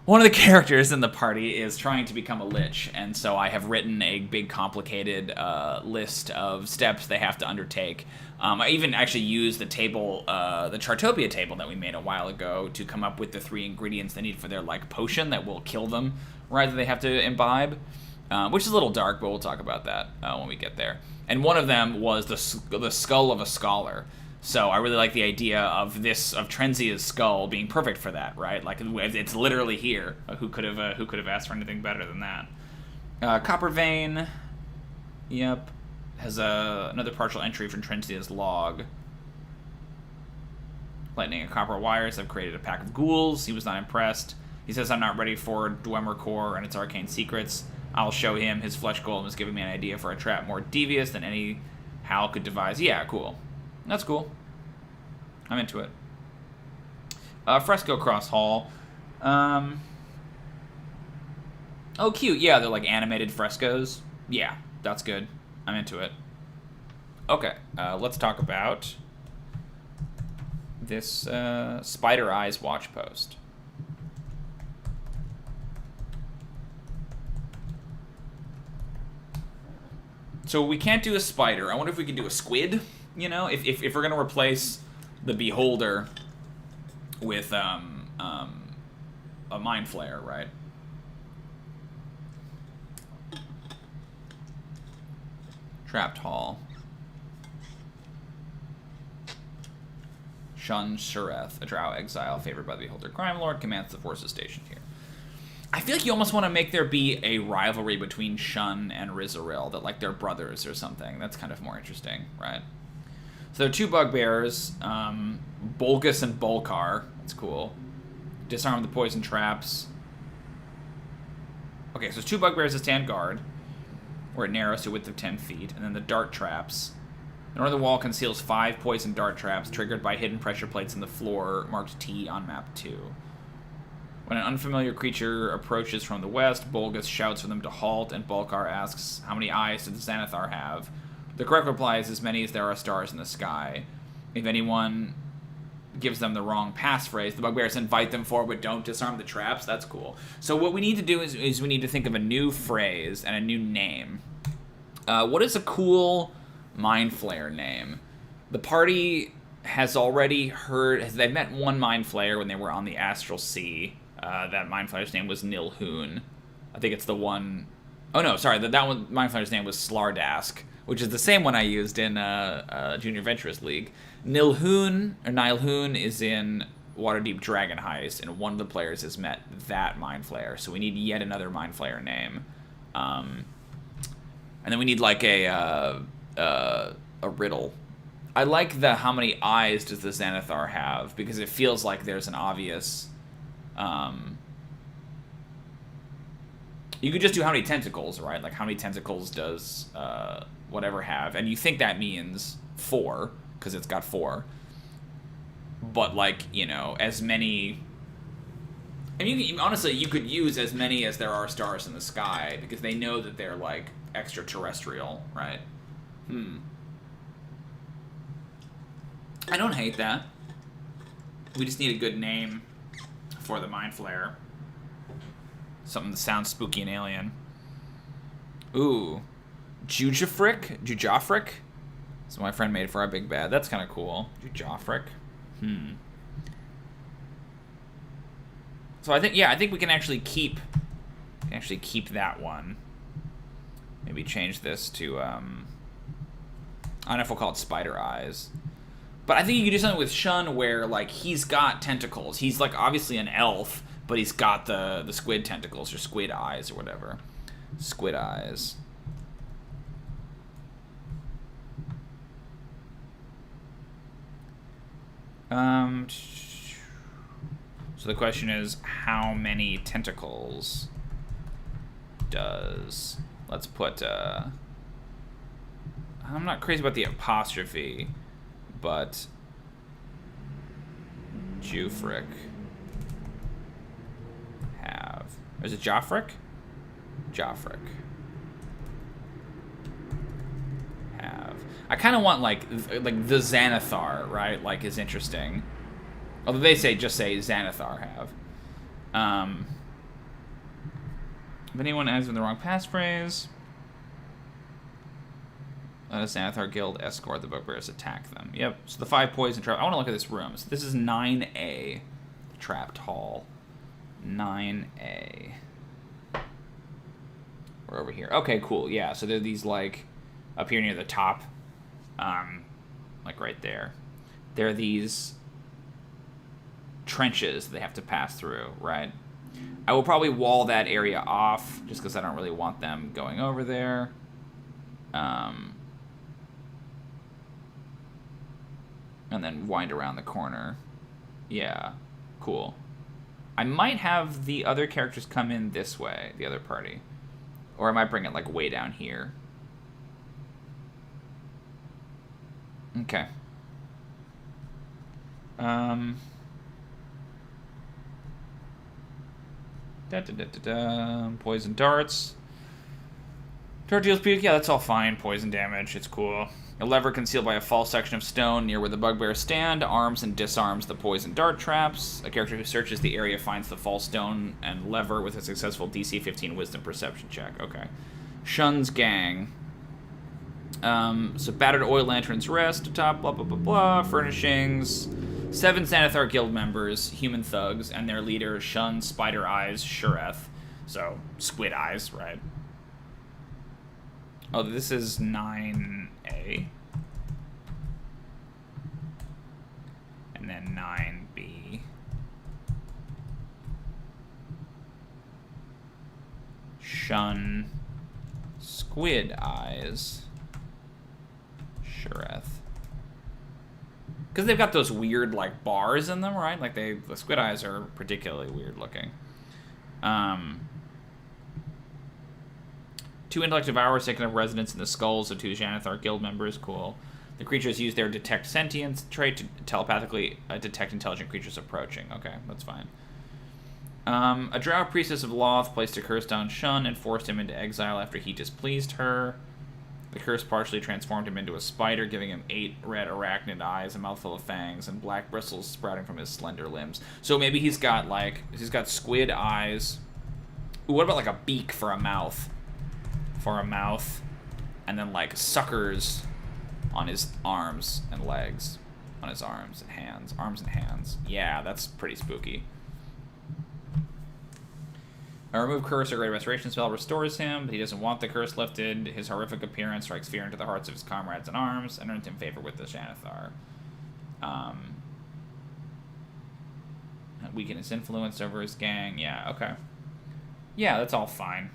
S1: one of the characters in the party is trying to become a lich, and so I have written a big complicated list of steps they have to undertake. I even actually used the table, the Chartopia table that we made a while ago to come up with the 3 ingredients they need for their like potion that will kill them, right, that they have to imbibe. Which is a little dark, but we'll talk about that when we get there. And one of them was the skull of a scholar. So I really like the idea of Trenzia's skull being perfect for that, right? Like it's literally here. Who could have asked for anything better than that? Copper vein. Yep. Has another partial entry from Trenzia's log. Lightning and copper wires have created a pack of ghouls. He was not impressed. He says, I'm not ready for Dwemer Core and its arcane secrets. I'll show him. His flesh golem is giving me an idea for a trap more devious than any Hal could devise. Yeah, cool. That's cool. I'm into it. Fresco Cross Hall. Oh, cute. Yeah, they're like animated frescoes. Yeah, that's good. I'm into it. Okay, let's talk about this Spider Eyes watch post. So we can't do a spider. I wonder if we can do a squid, you know? If we're going to replace the Beholder with a Mind Flayer, right? Trapped Hall. Shun Shureth, a drow exile favored by the Beholder Crime Lord, commands the forces stationed here. I feel like you almost want to make there be a rivalry between Shun and Rizarl, that like they're brothers or something. That's kind of more interesting, right? So there are 2 bugbears, Bolgus and Bolkar. That's cool. Disarm the poison traps. Okay, so there's 2 bugbears that stand guard, where it narrows to a width of 10 feet, and then the dart traps. The northern wall conceals 5 poison dart traps triggered by hidden pressure plates in the floor, marked T on map 2. When an unfamiliar creature approaches from the west, Bolgus shouts for them to halt, and Bolkar asks, how many eyes does the Xanathar have? The correct reply is as many as there are stars in the sky. If anyone gives them the wrong passphrase, the bugbears invite them forward, but don't disarm the traps. That's cool. So what we need to do is we need to think of a new phrase and a new name. What is a cool Mind Flayer name? The party has already heard... They've met one Mind Flayer when they were on the Astral Sea. That Mind Flayer's name was Nilhoon. I think it's the one... Oh, no, sorry. That one Mind Flayer's name was Slardask, which is the same one I used in Junior Adventurers League. Nilhoon is in Waterdeep Dragon Heist, and one of the players has met that Mind Flayer. So we need yet another Mind Flayer name. And then we need, like, a riddle. I like the how many eyes does the Xanathar have, because it feels like there's an obvious... you could just do how many tentacles, right? Like, how many tentacles does whatever have? And you think that means 4, because it's got 4. But, like, you know, as many... I mean, honestly, you could use as many as there are stars in the sky, because they know that they're, like, extraterrestrial, right? I don't hate that. We just need a good name for the Mind Flayer. Something that sounds spooky and alien. Ooh. Jujafric? So my friend made for our big bad. That's kind of cool. Jujafric. So I think we can actually keep that one. Maybe change this to I don't know if we'll call it spider eyes. But I think you could do something with Shun where like he's got tentacles. He's like obviously an elf, but he's got the squid tentacles or squid eyes or whatever. Squid eyes. So the question is, how many tentacles does... Let's put... I'm not crazy about the apostrophe, but... Jufric have... Or is it Joffric? Joffric. Have... I kind of want, like the Xanathar, right? Like, is interesting. Although they just say Xanathar have. If anyone adds in the wrong passphrase, let a Xanathar guild escort the bugbears, attack them. Yep, so the 5 poison trap. I want to look at this room. So this is 9A, trapped hall. 9A. We're over here. Okay, cool, yeah, so there are these, like, up here near the top, like right there. There are these trenches they have to pass through, right? I will probably wall that area off just because I don't really want them going over there. And then wind around the corner. Yeah, cool. I might have the other characters come in this way, the other party. Or I might bring it like way down here. Okay. Poison darts. Dart deals peak. Yeah, that's all fine. Poison damage. It's cool. A lever concealed by a false section of stone near where the bugbears stand arms and disarms the poison dart traps. A character who searches the area finds the false stone and lever with a successful DC 15 Wisdom Perception check. Okay. Shun's gang. So battered oil lanterns rest atop, blah, blah, blah, blah. Furnishings. 7 Xanathar guild members, human thugs, and their leader, Shun, Spider Eyes, Shureth. So, squid eyes, right? Oh, this is 9A. And then 9B. Shun, Squid Eyes, Shureth. Because they've got those weird, like, bars in them, right? Like, the squid eyes are particularly weird looking. 2 intellect devourers taking up residence in the skulls of 2 Xanathar guild members. Cool. The creatures use their detect sentience trait to telepathically detect intelligent creatures approaching. Okay, that's fine. A drow priestess of Loth placed a curse on Shun and forced him into exile after he displeased her. The curse partially transformed him into a spider, giving him 8 red arachnid eyes, a mouthful of fangs, and black bristles sprouting from his slender limbs. So maybe he's got squid eyes. Ooh, what about like a beak for a mouth? And then like suckers on his arms and legs. On his arms and hands. Yeah, that's pretty spooky. A remove curse or great restoration spell restores him, but he doesn't want the curse lifted. His horrific appearance strikes fear into the hearts of his comrades in arms and earns him favor with the Xanathar. Weaken his influence over his gang. Yeah, okay. Yeah, that's all fine.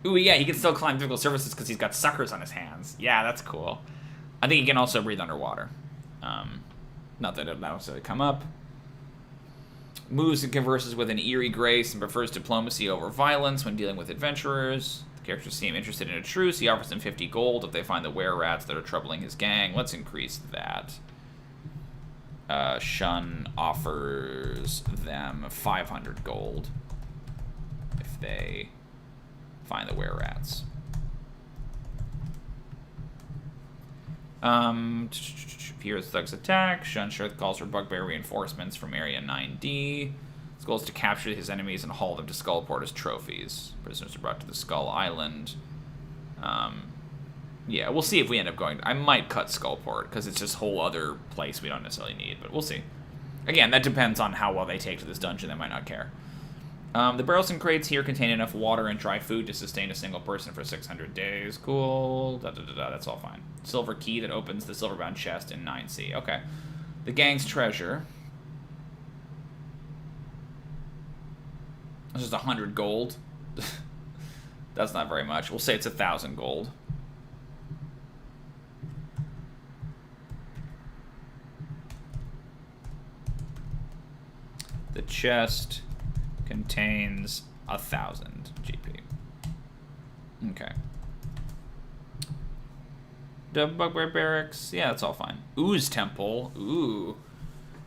S1: Ooh, yeah, he can still climb difficult surfaces because he's got suckers on his hands. Yeah, that's cool. I think he can also breathe underwater. Not that it'll necessarily come up. Moves and converses with an eerie grace and prefers diplomacy over violence when dealing with adventurers. The characters seem interested in a truce. He offers them 50 gold if they find the were-rats that are troubling his gang. Let's increase that. Shun offers them 500 gold if they find the were-rats. Here's Thug's attack. Shun Shurth calls for bugbear reinforcements from Area 9D. His goal is to capture his enemies and haul them to Skullport as trophies. Prisoners are brought to the Skull Island. Yeah, we'll see if we end up going. I might cut Skullport, because it's just a whole other place we don't necessarily need, but we'll see. Again, that depends on how well they take to this dungeon. They might not care. The barrels and crates here contain enough water and dry food to sustain a single person for 600 days. Cool. That's all fine. Silver key that opens the silver-bound chest in 9C. Okay. The gang's treasure. It's just 100 gold. That's not very much. We'll say it's 1,000 gold. The chest contains 1,000 GP. Okay. Bugbear Barracks. Yeah, that's all fine. Ooze Temple. Ooh.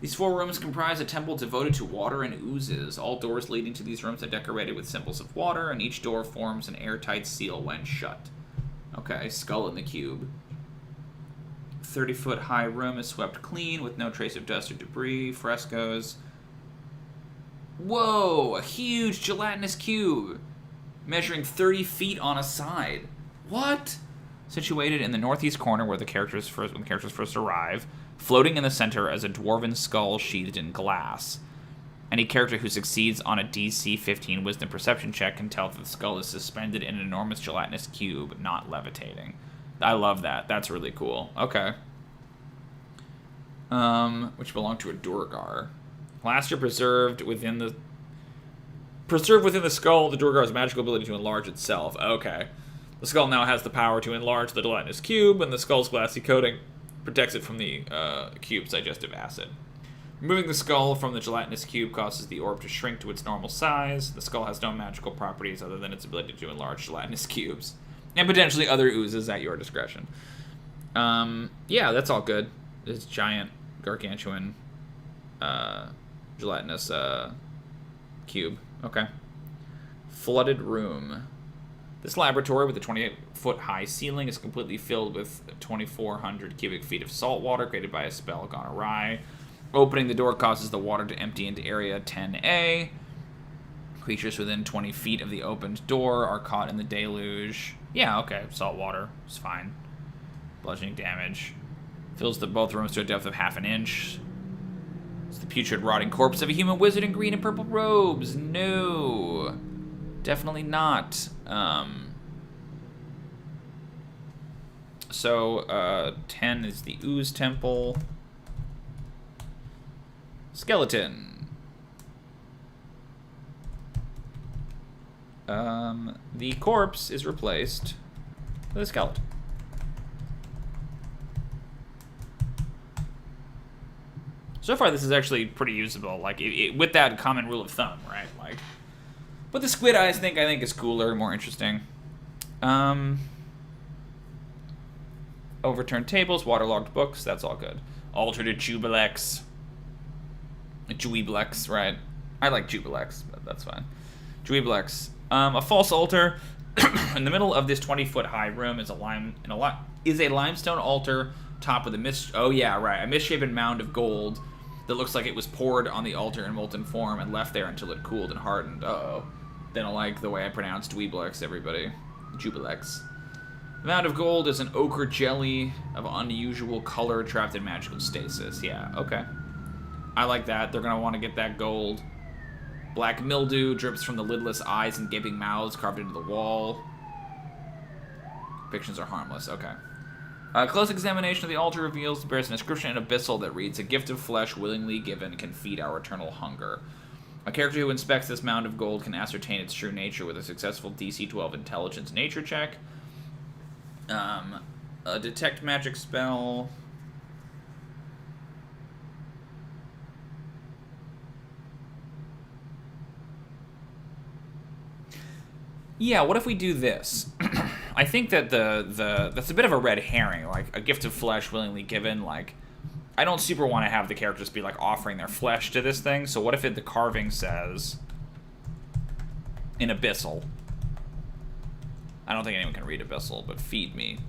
S1: These 4 rooms comprise a temple devoted to water and oozes. All doors leading to these rooms are decorated with symbols of water, and each door forms an airtight seal when shut. Okay, skull in the cube. 30-foot high room is swept clean with no trace of dust or debris. Frescoes. Whoa! A huge gelatinous cube measuring 30 feet on a side. What? Situated in the northeast corner where the characters first arrive, floating in the center as a dwarven skull sheathed in glass. Any character who succeeds on a DC 15 Wisdom Perception check can tell that the skull is suspended in an enormous gelatinous cube, not levitating. I love that. That's really cool. Okay. Which belonged to a Durgar. Last year preserved within the skull, the Durgar has a magical ability to enlarge itself. Okay. The skull now has the power to enlarge the gelatinous cube, and the skull's glassy coating protects it from the cube's digestive acid. Removing the skull from the gelatinous cube causes the orb to shrink to its normal size. The skull has no magical properties other than its ability to enlarge gelatinous cubes. And potentially other oozes at your discretion. Yeah, that's all good. This giant, gargantuan, gelatinous cube. Okay. Flooded room. This laboratory with a 28-foot high ceiling is completely filled with 2,400 cubic feet of salt water created by a spell gone awry. Opening the door causes the water to empty into Area 10A. Creatures within 20 feet of the opened door are caught in the deluge. Yeah, okay. Salt water is fine. Bludgeoning damage. Fills both rooms to a depth of half an inch. It's the putrid, rotting corpse of a human wizard in green and purple robes. No. Definitely not. So, 10 is the Ooze Temple. Skeleton. The corpse is replaced with a skeleton. So far, this is actually pretty usable. Like, with that common rule of thumb, right? Like, but the squid eyes I think is cooler, more interesting. Overturned tables, waterlogged books. That's all good. Altar to Jubilex. Juiblex, right? I like Jubilex, but that's fine. Juiblex. A false altar. In the middle of this 20-foot high room is a limestone altar topped with a misshapen mound of gold that looks like it was poured on the altar in molten form and left there until it cooled and hardened. Uh-oh. They don't like the way I pronounced Dweeblex, everybody. Jubilex. The mound of gold is an ochre jelly of unusual color trapped in magical stasis. Yeah, okay. I like that. They're going to want to get that gold. Black mildew drips from the lidless eyes and gaping mouths carved into the wall. Depictions are harmless. Okay. A close examination of the altar reveals it bears an inscription in abyssal that reads, "A gift of flesh willingly given can feed our eternal hunger." A character who inspects this mound of gold can ascertain its true nature with a successful DC 12 intelligence nature check. A detect magic spell. Yeah, what if we do this? I think that that's a bit of a red herring, like a gift of flesh willingly given. Like, I don't super want to have the characters be like offering their flesh to this thing. So what if the carving says in abyssal? I don't think anyone can read abyssal, but feed me.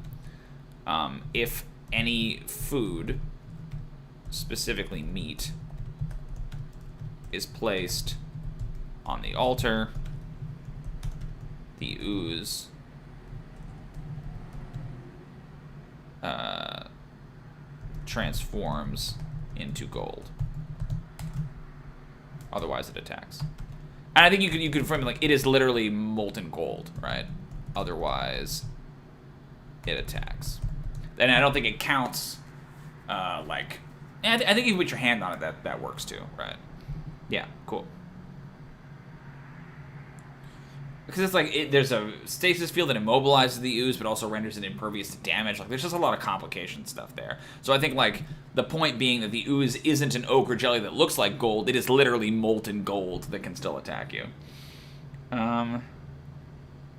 S1: If any food, specifically meat, is placed on the altar, the ooze transforms into gold. Otherwise, it attacks. And I think you could frame it like it is literally molten gold, right? Otherwise, it attacks. And I don't think it counts. Like, I think if you put your hand on it, that works too, right? Yeah, cool. Because it's like, there's a stasis field that immobilizes the ooze, but also renders it impervious to damage. Like, there's just a lot of complication stuff there. So I think, like, the point being that the ooze isn't an ochre jelly that looks like gold. It is literally molten gold that can still attack you. Yeah,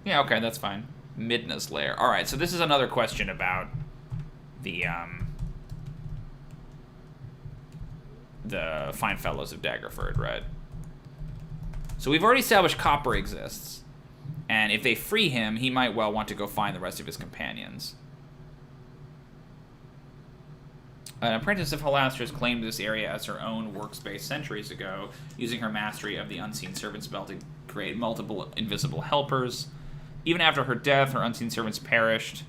S1: okay, that's fine. Midna's Lair. Alright, so this is another question about the Fine Fellows of Daggerford, right? So we've already established Copper exists. And if they free him, he might well want to go find the rest of his companions. An apprentice of Halastra's claimed this area as her own workspace centuries ago, using her mastery of the unseen servant spell to create multiple invisible helpers. Even after her death, her unseen servants persisted,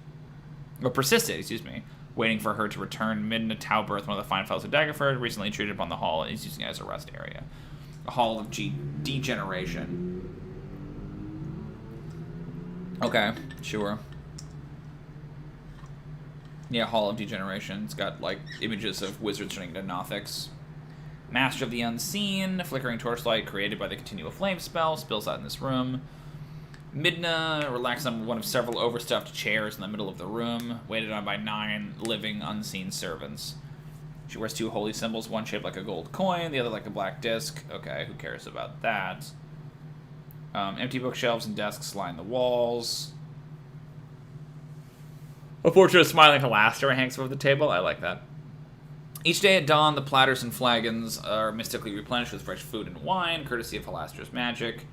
S1: waiting for her to return. Midna Tauberth, one of the Fine Fellows of Daggerford, recently intruded upon the hall and is using it as a rest area. A hall of degeneration. Okay, sure. Yeah, Hall of Degeneration. It's got, like, images of wizards turning into Nothics. Master of the Unseen. Flickering torchlight created by the Continual Flame spell. Spills out in this room. Midna relaxed on one of several overstuffed chairs in the middle of the room, waited on by 9 living unseen servants. She wears 2 holy symbols, one shaped like a gold coin, the other like a black disc. Okay, who cares about that? Empty bookshelves and desks line the walls. A portrait of smiling Halastra hangs above the table. I like that. Each day at dawn, the platters and flagons are mystically replenished with fresh food and wine, courtesy of Halastra's magic.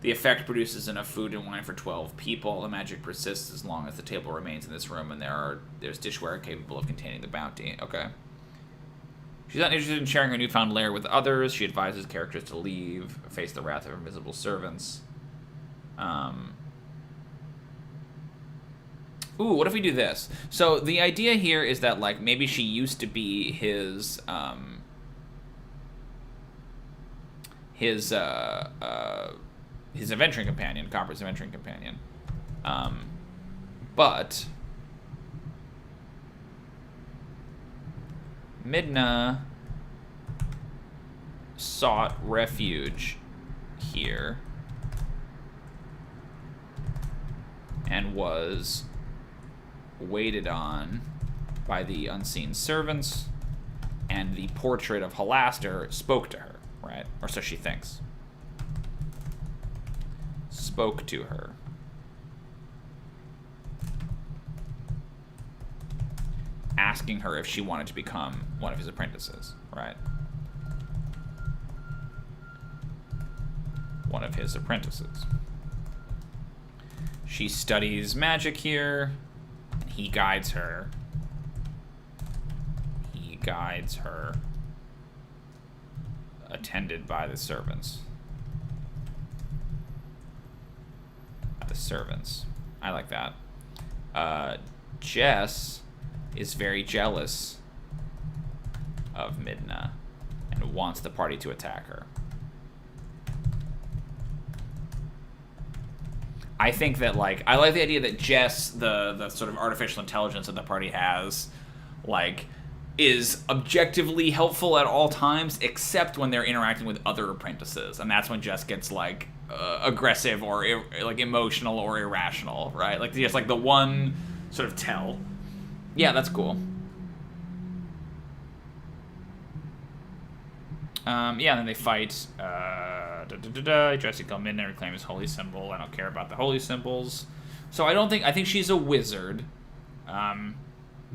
S1: The effect produces enough food and wine for 12 people. The magic persists as long as the table remains in this room, and there's dishware capable of containing the bounty. Okay. She's not interested in sharing her newfound lair with others. She advises characters to leave, face the wrath of invisible servants. Ooh, what if we do this? So the idea here is that, like, maybe she used to be his adventuring companion, Copper's adventuring companion. But Midna sought refuge here and was waited on by the unseen servants, and the portrait of Halastar spoke to her, right? Or so she thinks. Spoke to her. Asking her if she wanted to become one of his apprentices, right? One of his apprentices. She studies magic here, and he guides her. He guides her, attended by the servants. The servants. I like that. Jess is very jealous of Midna and wants the party to attack her. I think that, like, I like the idea that Jess, the sort of artificial intelligence that the party has, like, is objectively helpful at all times, except when they're interacting with other apprentices, and that's when Jess gets, like, aggressive or like emotional or irrational, right? Like, just like the one sort of tell. Yeah, that's cool. Yeah, and then they fight. Jesse come in and reclaim his holy symbol. I don't care about the holy symbols. So I think she's a wizard. A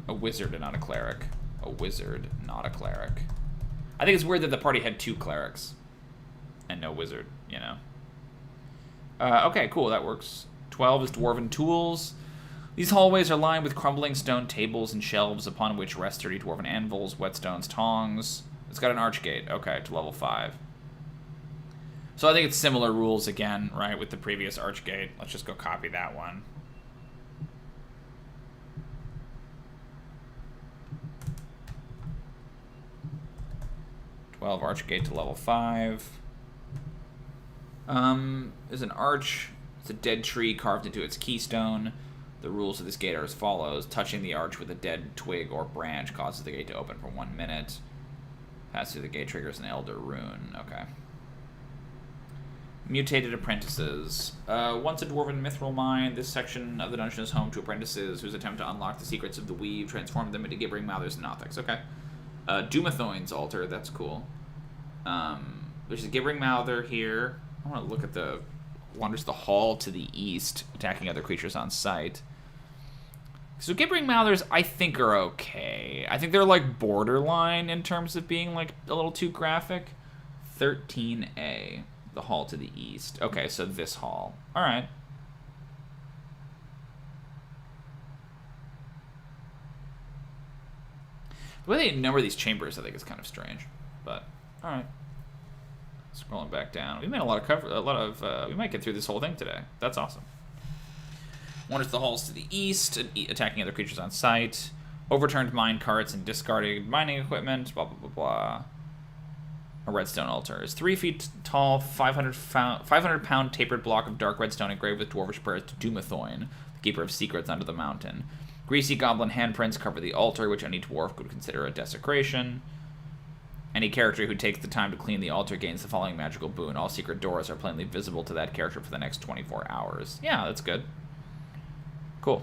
S1: wizard and not a cleric. A wizard, not a cleric. I think it's weird that the party had 2 clerics and no wizard, you know. Okay, cool, that works. 12 is Dwarven tools. These hallways are lined with crumbling stone tables and shelves upon which rest sturdy Dwarven anvils, whetstones, tongs. It's got an archgate, okay, to level 5. So I think it's similar rules again, right, with the previous archgate. Let's just go copy that one. Archgate to level 5. There's an arch. It's a dead tree carved into its keystone. The rules of this gate are as follows. Touching the arch with a dead twig or branch causes the gate to open for 1 minute. Pass through the gate triggers an elder rune. Okay. Mutated apprentices. Once a dwarven mithril mine, this section of the dungeon is home to apprentices whose attempt to unlock the secrets of the weave transform them into gibbering mouthers and nothics. Okay. Dumathoin's altar. That's cool. There's a gibbering mouther here. I want to look at the wanders the hall to the east, attacking other creatures on sight. So gibbering mouthers, I think, are okay. I think they're like borderline in terms of being like a little too graphic. 13A, the hall to the east. Okay, so this hall. All right. The way they number these chambers, I think, is kind of strange. But all right. Scrolling back down, we made a lot of cover. We might get through this whole thing today. That's awesome. Wanders the halls to the east, attacking other creatures on sight. Overturned mine carts and discarded mining equipment. Blah blah blah blah. A redstone altar is 3 feet tall, 500-pound tapered block of dark redstone engraved with dwarvish prayers to Dumathoin, the keeper of secrets under the mountain. Greasy goblin handprints cover the altar, which any dwarf would consider a desecration. Any character who takes the time to clean the altar gains the following magical boon. All secret doors are plainly visible to that character for the next 24 hours. Yeah, that's good. Cool.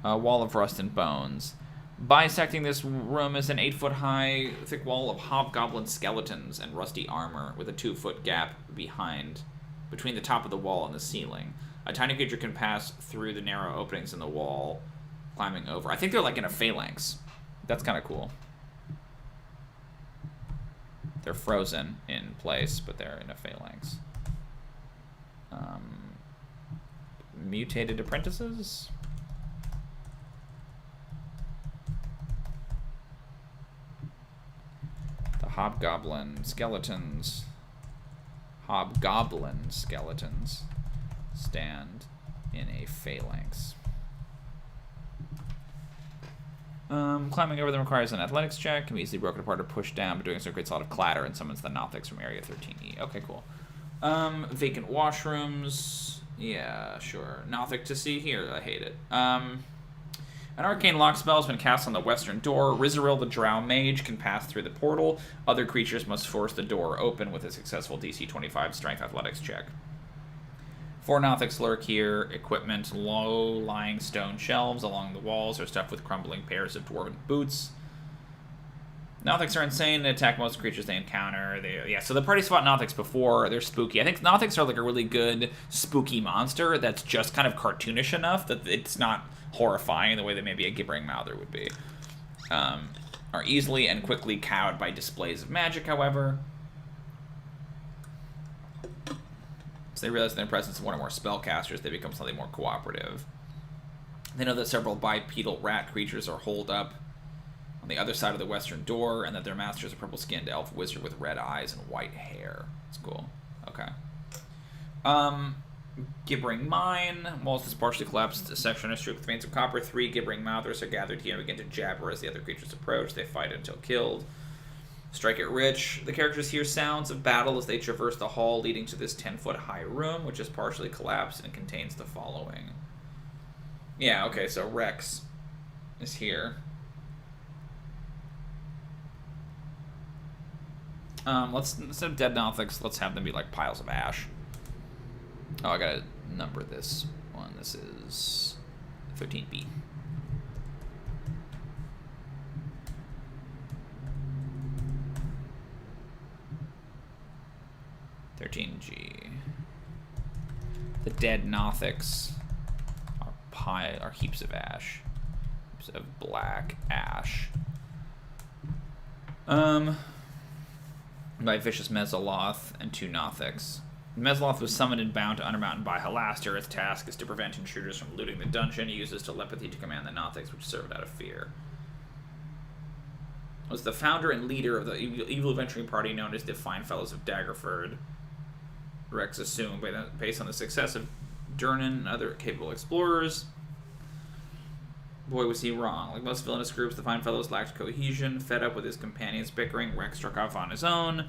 S1: Wall of rust and bones. Bisecting this room is an 8-foot-high, thick wall of hobgoblin skeletons and rusty armor with a 2-foot gap between the top of the wall and the ceiling. A tiny creature can pass through the narrow openings in the wall, climbing over. I think they're like in a phalanx. That's kind of cool. They're frozen in place, but they're in a phalanx. Mutated apprentices? The hobgoblin skeletons stand in a phalanx. Climbing over them requires an athletics check. Can be easily broken apart or pushed down, but doing so creates a lot of clatter and summons the Nothics from Area 13E. Okay, cool. Vacant washrooms. Yeah, sure. Nothic to see here. I hate it. An arcane lock spell has been cast on the western door. Rizarl, the drow mage, can pass through the portal. Other creatures must force the door open with a successful DC 25 strength athletics check. 4 Nothics lurk here. Equipment, low-lying stone shelves along the walls are stuffed with crumbling pairs of dwarven boots. Nothics are insane and attack most creatures they encounter. So the party spot Nothics before. They're spooky. I think Nothics are like a really good spooky monster that's just kind of cartoonish enough that it's not horrifying the way that maybe a gibbering mouther would be. Are easily and quickly cowed by displays of magic, however. So they realize in their presence of one or more spellcasters, they become slightly more cooperative. They know that several bipedal rat creatures are holed up on the other side of the western door, and that their master is a purple-skinned elf wizard with red eyes and white hair. That's cool. Okay. Gibbering Mine. Walls this partially collapsed section are streaked with veins of copper. 3 gibbering mouthers are gathered here and begin to jabber as the other creatures approach. They fight until killed. Strike it rich. The characters hear sounds of battle as they traverse the hall leading to this 10-foot high room, which is partially collapsed and contains the following. Yeah, okay, so Rex is here. Instead of dead Nothics, let's have them be like piles of ash. Oh, I gotta number this one. This is 13B. (13G). The dead Nothics are heaps of ash, heaps of black ash. By vicious Mesoloth and 2 Nothics. Mesoloth was summoned and bound to Undermountain by Halaster. Its task is to prevent intruders from looting the dungeon. It uses telepathy to command the Nothics, which serve it out of fear. Was the founder and leader of the evil adventuring party known as the Fine Fellows of Daggerford. Rex assumed, based on the success of Durnan and other capable explorers. Boy, was he wrong. Like most villainous groups, the Fine Fellows lacked cohesion. Fed up with his companions bickering, Rex struck off on his own.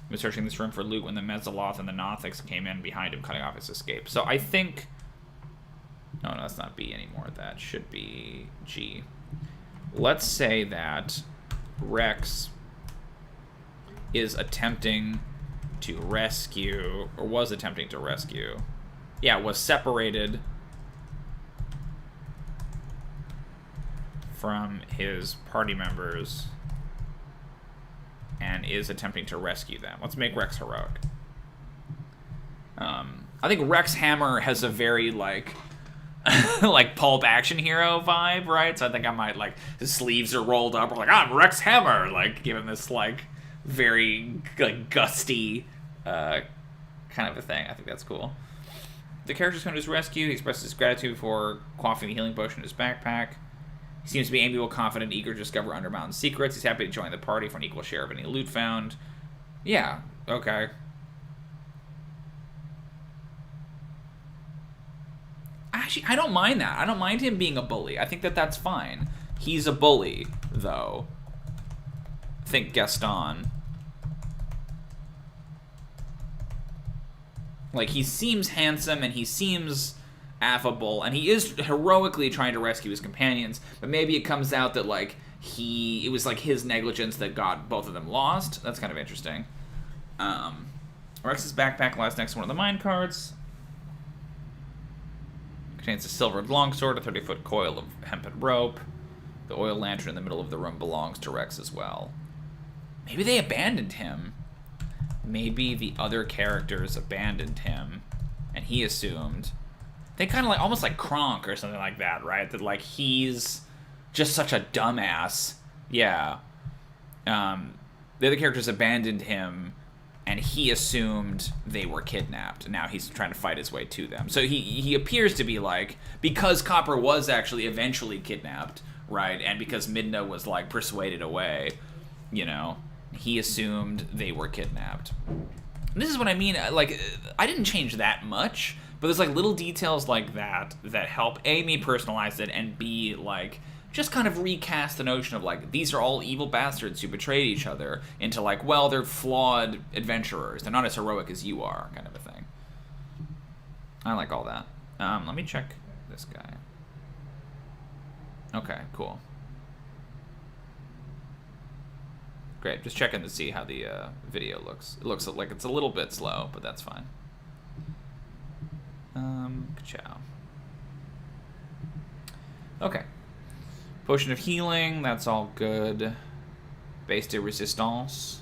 S1: He was searching this room for loot when the Mezzaloth and the Nothics came in behind him, cutting off his escape. So I think... No, that's not B anymore. That should be G. Let's say that Rex is attempting to rescue, or was attempting to rescue. Yeah, was separated from his party members and is attempting to rescue them. Let's make Rex heroic. I think Rex Hammer has a very, like, like Pulp Action hero vibe, right? So I think I might, like, his sleeves are rolled up, or like, I'm Rex Hammer, like, give him this, like, very, like, gusty kind of a thing. I think that's cool. The character's come to his rescue. He expresses his gratitude for quaffing the healing potion in his backpack. He seems to be amiable, confident, eager to discover Undermountain secrets. He's happy to join the party for an equal share of any loot found. Yeah, okay. Actually, I don't mind that. I don't mind him being a bully. I think that that's fine. He's a bully, though. Think Gaston. Like, he seems handsome, and he seems affable, and he is heroically trying to rescue his companions, but maybe it comes out that, like, it was, like, his negligence that got both of them lost. That's kind of interesting. Rex's backpack lies next to one of the mine carts. Contains a silvered longsword, a 30-foot coil of hempen rope. The oil lantern in the middle of the room belongs to Rex as well. Maybe they abandoned him. Maybe the other characters abandoned him, and he assumed... They kind of like, almost like Kronk or something like that, right? That, like, he's just such a dumbass. Yeah. The other characters abandoned him, and he assumed they were kidnapped. Now he's trying to fight his way to them. So he appears to be like, because Copper was actually eventually kidnapped, right? And because Midna was, like, persuaded away, you know, he assumed they were kidnapped. And this is what I mean. Like, I didn't change that much, but there's, like, little details like that that help, A, me personalize it, and B, like, just kind of recast the notion of, like, these are all evil bastards who betrayed each other into, like, well, they're flawed adventurers. They're not as heroic as you are, kind of a thing. I like all that. Let me check this guy. Okay, cool. Great, just checking to see how the video looks. It looks like it's a little bit slow, but that's fine. Ka-chow. Okay. Potion of healing, that's all good. Base de resistance.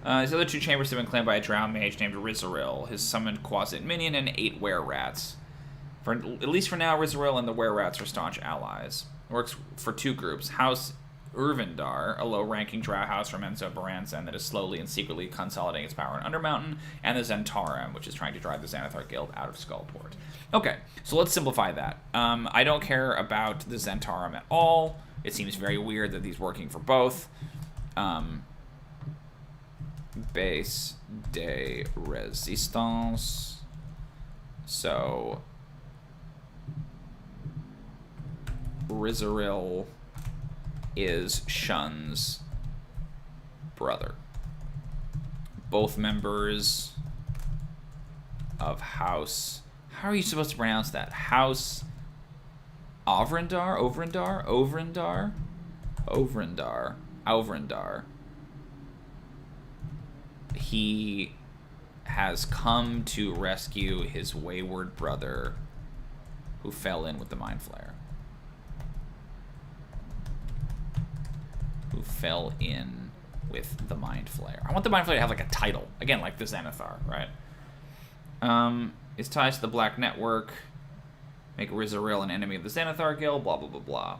S1: These other two chambers have been claimed by a drow mage named Rizarl, his summoned Quasit minion, and 8 were-rats. At least for now, Rizarl and the were-rats are staunch allies. Works for 2 groups. House Urvindar, a low-ranking drow house from Enzo Baransan that is slowly and secretly consolidating its power in Undermountain, and the Zentarum, which is trying to drive the Xanathar Guild out of Skullport. Okay, so let's simplify that. I don't care about the Zentarum at all. It seems very weird that he's working for both. Base de resistance. So Rizaril is Shun's brother. Both members of House... How are you supposed to pronounce that? House Ovrindar? Ovrindar. He has come to rescue his wayward brother who fell in with the Mind Flayer. I want the Mind Flayer to have, like, a title. Again, like the Xanathar, right? His ties to the Black Network make Rizaril an enemy of the Xanathar Guild, blah, blah, blah, blah.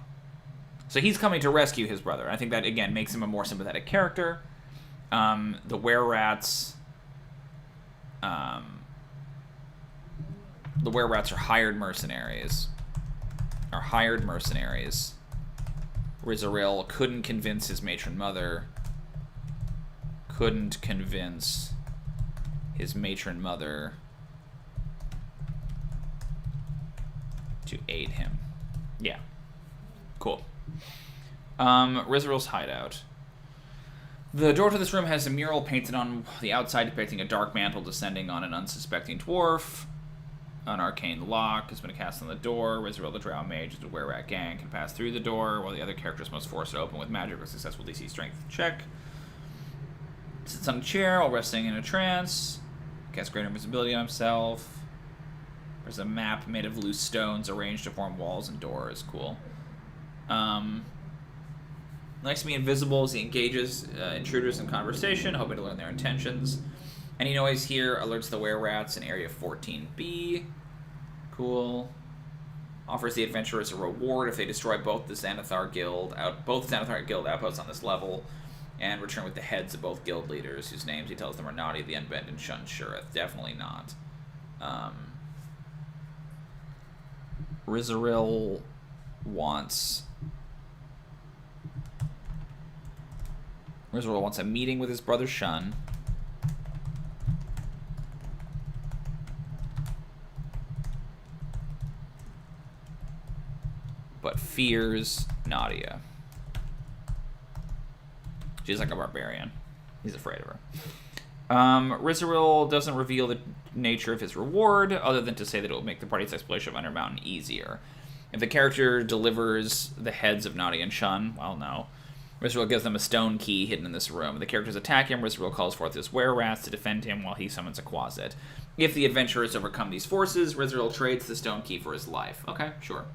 S1: So he's coming to rescue his brother. I think that, again, makes him a more sympathetic character. The were-rats... the were-rats are hired mercenaries. Rizaril couldn't convince his matron mother. To aid him. Yeah. Cool. Rizarl's hideout. The door to this room has a mural painted on the outside depicting a dark mantle descending on an unsuspecting dwarf. An arcane lock has been cast on the door. Rizarl, the drow mage, and the were-rat gang can pass through the door, while the other characters must force it open with magic or successful DC strength check. Sits on a chair while resting in a trance. Casts greater invisibility on himself. There's a map made of loose stones arranged to form walls and doors. Cool. Likes to be invisible as he engages intruders in conversation, hoping to learn their intentions. Any noise here alerts the were-rats in Area 14B. Cool. Offers the adventurers a reward if they destroy both the Xanathar Guild outposts on this level, and return with the heads of both guild leaders, whose names he tells them are Naughty, the Unbent, and Shun Shurith. Definitely not. Rizarl wants a meeting with his brother Shun. But fears Nadia. She's like a barbarian. He's afraid of her. Rizarl doesn't reveal the nature of his reward, other than to say that it will make the party's exploration of Undermountain easier. If the character delivers the heads of Nadia and Shun, well, no. Rizarl gives them a stone key hidden in this room. The characters attack him. Rizarl calls forth his were-rats to defend him while he summons a Quasit. If the adventurers overcome these forces, Rizarl trades the stone key for his life. Okay, sure.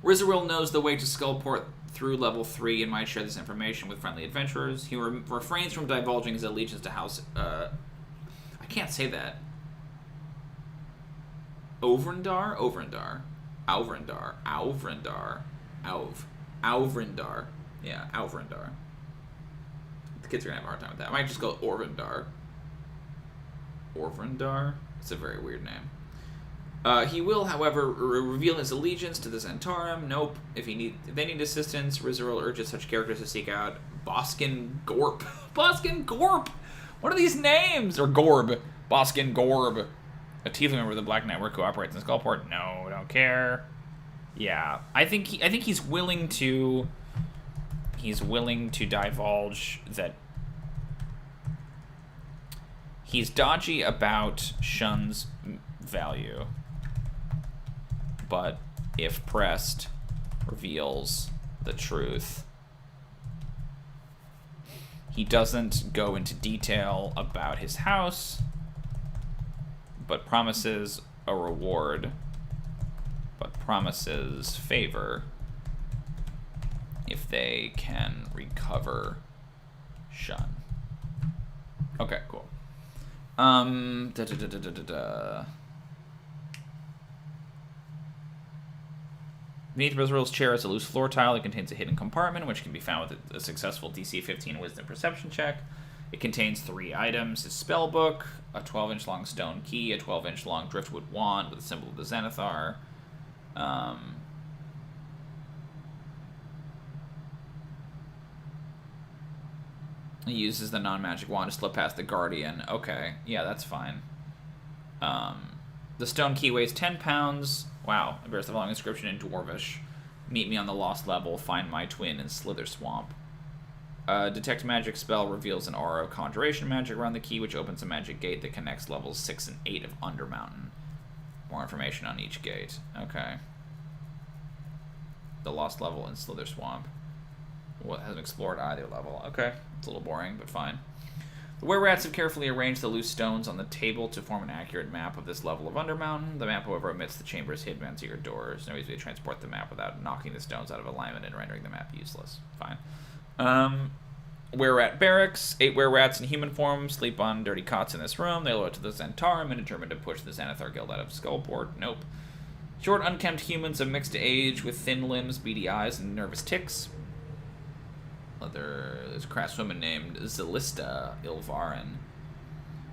S1: Rizarl knows the way to Skullport through level 3 and might share this information with friendly adventurers. He refrains from divulging his allegiance to House... I can't say that. Alvrindar? Alvrindar. Yeah, Alvrindar. The kids are going to have a hard time with that. I might just go Orvindar. Orvindar? It's a very weird name. He will, however, reveal his allegiance to the Zentarum. Nope. If they need assistance, Rizarl urges such characters to seek out Boskin Gorp. Boskin Gorp! What are these names? Or Gorb. Boskin Gorb. A Tiefling member of the Black Network who operates in Skullport. No, don't care. Yeah, I think he's willing to. He's willing to divulge that he's dodgy about Shun's value, but if pressed, reveals the truth. He doesn't go into detail about his house, but promises a reward, but promises favor if they can recover Shun. Okay, cool. Beneath Rizarl's chair is a loose floor tile that contains a hidden compartment, which can be found with a successful DC 15 Wisdom Perception check. It contains 3 items: his spell book, a 12-inch long stone key, a 12-inch long driftwood wand with a symbol of the Xanathar. He uses the non-magic wand to slip past the Guardian. Okay, yeah, that's fine. The stone key weighs 10 pounds. Wow, it bears the following inscription in Dwarvish. Meet me on the lost level, find my twin in Slither Swamp. Detect magic spell reveals an aura of conjuration magic around the key, which opens a magic gate that connects levels 6 and 8 of Undermountain. More information on each gate. Okay. The lost level in Slither Swamp. Well, hasn't explored either level. Okay, it's a little boring, but fine. The were-rats have carefully arranged the loose stones on the table to form an accurate map of this level of Undermountain. The map, however, omits the chambers hidden on secret doors. No easy way to transport the map without knocking the stones out of alignment and rendering the map useless. Fine. Were-rat barracks. 8 were-rats in human form sleep on dirty cots in this room. They lower to the Zentarum and determined to push the Xanathar Guild out of Skullport. Nope. Short, unkempt humans of mixed age with thin limbs, beady eyes, and nervous tics. There's a crass woman named Zelista Ilvarin.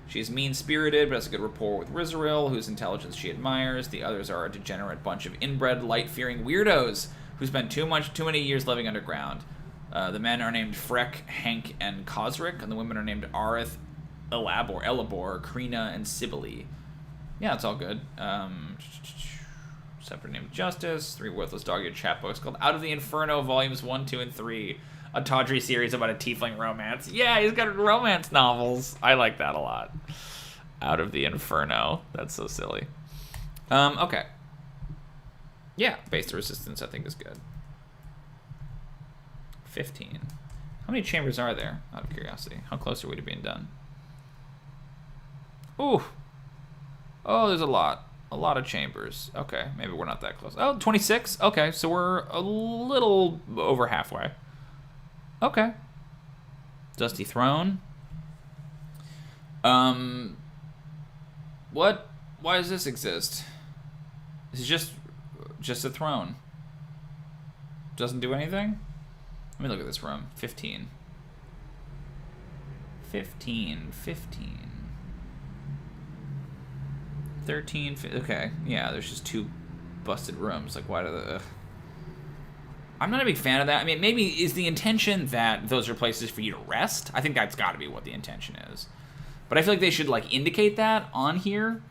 S1: She's mean-spirited, but has a good rapport with Rizarl, whose intelligence she admires. The others are a degenerate bunch of inbred, light-fearing weirdos who spend too many years living underground. The men are named Freck, Hank, and Cosric, and the women are named Arith, Elabor, Krina, and Sibylle. Yeah, it's all good. Separate Name of Justice. 3 worthless dog-eared chapbooks called Out of the Inferno, Volumes 1, 2, and 3. A tawdry series about a tiefling romance. Yeah, he's got romance novels. I like that a lot. Out of the Inferno. That's so silly. Okay. Yeah, base to resistance I think is good. 15. How many chambers are there, out of curiosity? How close are we to being done? Ooh. Oh, there's a lot. A lot of chambers. Okay, maybe we're not that close. Oh, 26? Okay, so we're a little over halfway. Okay. Dusty Throne. What? Why does this exist? This is just a throne. Doesn't do anything? Let me look at this room. 15. 15. 13. Okay, yeah, there's just 2 busted rooms. Like, why do the... I'm not a big fan of that. I mean, maybe is the intention that those are places for you to rest? I think that's got to be what the intention is. But I feel like they should, like, indicate that on here.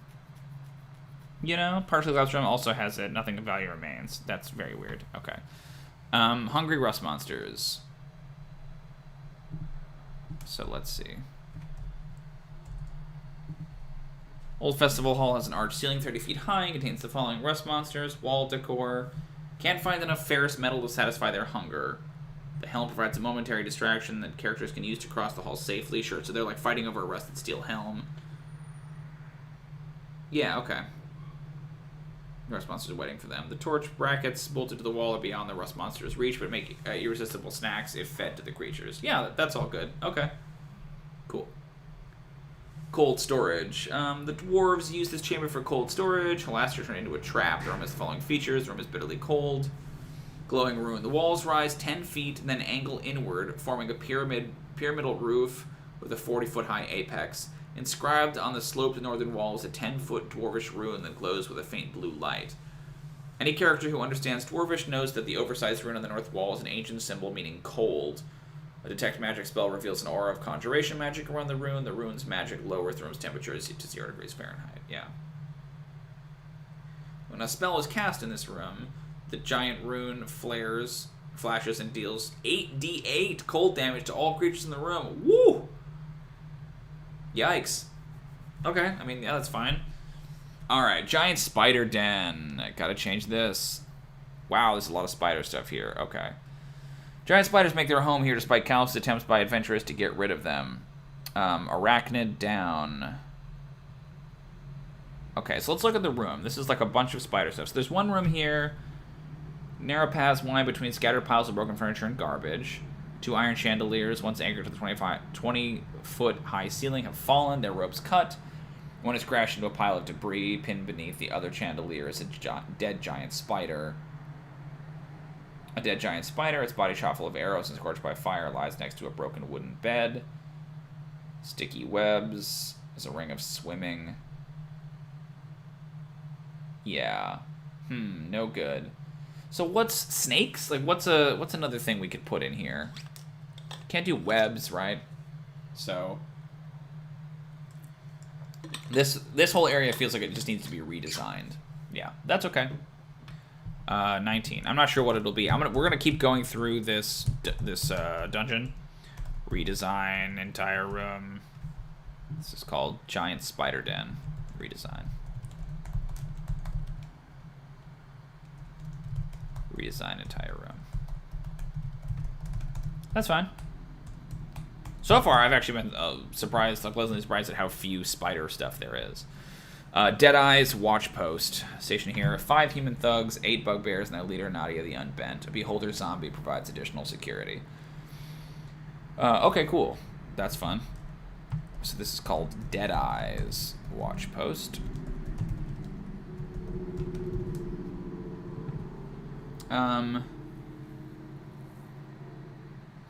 S1: You know? Partially Collapsed Room also has it. Nothing of value remains. That's very weird. Okay. Hungry Rust Monsters. So let's see. Old Festival Hall has an arched ceiling 30 feet high and contains the following rust monsters. Wall decor. Can't find enough ferrous metal to satisfy their hunger. The helm provides a momentary distraction that characters can use to cross the hall safely. Sure, so they're like fighting over a rusted steel helm. Yeah, okay. Rust monsters are waiting for them. The torch brackets bolted to the wall are beyond the rust monster's reach, but make irresistible snacks if fed to the creatures. Yeah, that's all good. Okay. Cool. Cold storage. The dwarves use this chamber for cold storage. Halaster turned into a trap. The room has the following features. The room is bitterly cold. Glowing ruin. The walls rise 10 feet and then angle inward, forming a pyramidal roof with a 40-foot high apex. Inscribed on the sloped northern wall is a 10-foot dwarvish rune that glows with a faint blue light. Any character who understands dwarvish knows that the oversized rune on the north wall is an ancient symbol meaning cold. A detect magic spell reveals an aura of conjuration magic around the rune. The rune's magic lowers the room's temperature to 0 degrees Fahrenheit. Yeah. When a spell is cast in this room, the giant rune flashes, and deals 8d8 cold damage to all creatures in the room. Woo! Yikes. Okay, I mean, yeah, that's fine. Alright, giant spider den. Gotta change this. Wow, there's a lot of spider stuff here. Okay. Giant spiders make their home here despite countless attempts by adventurers to get rid of them. Arachnid down. Okay, so let's look at the room. This is like a bunch of spider stuff. So there's one room here. Narrow paths wind between scattered piles of broken furniture and garbage. 2 iron chandeliers, once anchored to the 20-foot high ceiling, have fallen, their ropes cut. One has crashed into a pile of debris. Pinned beneath the other chandelier is a dead giant spider. A dead giant spider, its body shot full of arrows and scorched by fire, lies next to a broken wooden bed. Sticky webs. There's a ring of swimming. Yeah. No good. So what's snakes? Like what's another thing we could put in here? Can't do webs, right? So this whole area feels like it just needs to be redesigned. Yeah, that's okay. 19. I'm not sure what it'll be. We're gonna keep going through this dungeon. Redesign entire room. This is called Giant Spider Den. Redesign. Redesign entire room. That's fine. So far, I've actually been pleasantly surprised at how few spider stuff there is. Deadeye's Watch Post. Stationed here, 5 human thugs, 8 bugbears, and their leader, Nadia the Unbent. A beholder zombie provides additional security. Okay, cool. That's fun. So this is called Deadeye's Watch Post.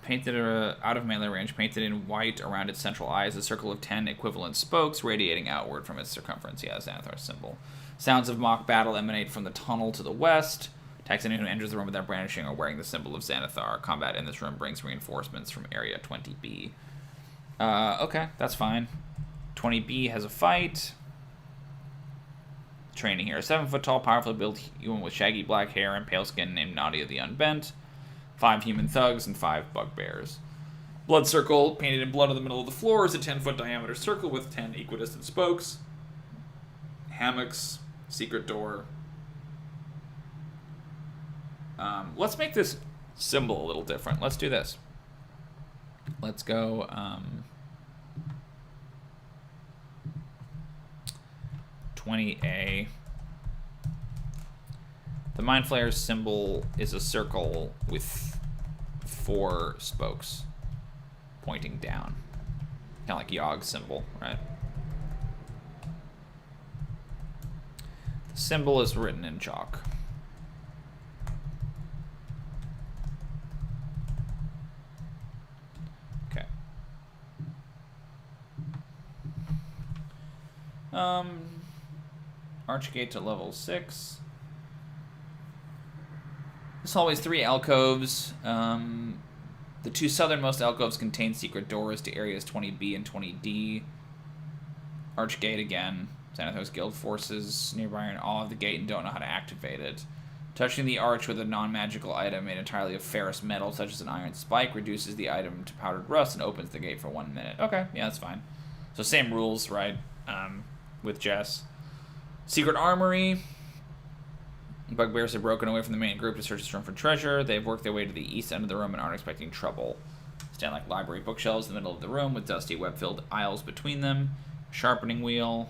S1: Painted out of melee range, painted in white around its central eye is a circle of 10 equivalent spokes radiating outward from its circumference. Yeah, Xanathar's symbol. Sounds of mock battle emanate from the tunnel to the west. Attacks anyone who enters the room without brandishing or wearing the symbol of Xanathar. Combat in this room brings reinforcements from Area 20B. Okay, that's fine. 20B has a fight. training here. A 7-foot tall, powerfully built human with shaggy black hair and pale skin named Nadia the Unbent. 5 human thugs and 5 bugbears. Blood circle painted in blood in the middle of the floor is a 10-foot diameter circle with 10 equidistant spokes. Hammocks, secret door. Let's make this symbol a little different. Let's do this. Let's go 20A. The Mind Flayer's symbol is a circle with 4 spokes pointing down. Kind of like Yogg's symbol, right? The symbol is written in chalk. Okay. Archgate to level 6. This hallway has 3 alcoves. The 2 southernmost alcoves contain secret doors to areas 20B and 20D. Archgate again. Xanathos Guild forces nearby are in awe of the gate and don't know how to activate it. Touching the arch with a non-magical item made entirely of ferrous metal, such as an iron spike, reduces the item to powdered rust and opens the gate for 1 minute. Okay, yeah, that's fine. So same rules, right, with Jess. Secret Armory. Bugbears have broken away from the main group to search this room for treasure. They've worked their way to the east end of the room and aren't expecting trouble. Stand like library bookshelves in the middle of the room with dusty web-filled aisles between them. Sharpening wheel.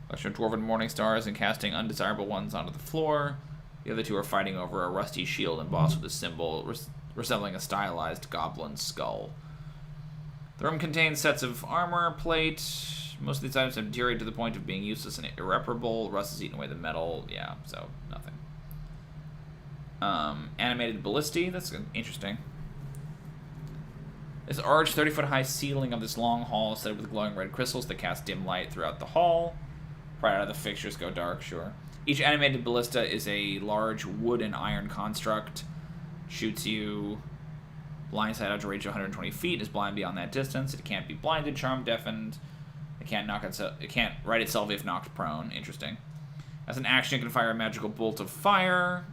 S1: Collection of dwarven morning stars and casting undesirable ones onto the floor. The other 2 are fighting over a rusty shield embossed with a symbol resembling a stylized goblin skull. The room contains sets of armor, plate. Most of these items have deteriorated to the point of being useless and irreparable. Rust has eaten away the metal. Yeah, so nothing. Animated ballistae. That's interesting. This arched 30-foot-high ceiling of this long hall is set with glowing red crystals that cast dim light throughout the hall. Right out of the fixtures go dark, sure. Each animated ballista is a large wood and iron construct. Shoots you blindside out to range of 120 feet. Is blind beyond that distance. It can't be blinded, charmed, deafened. It can't right itself if knocked prone. Interesting. As an action, it can fire a magical bolt of fire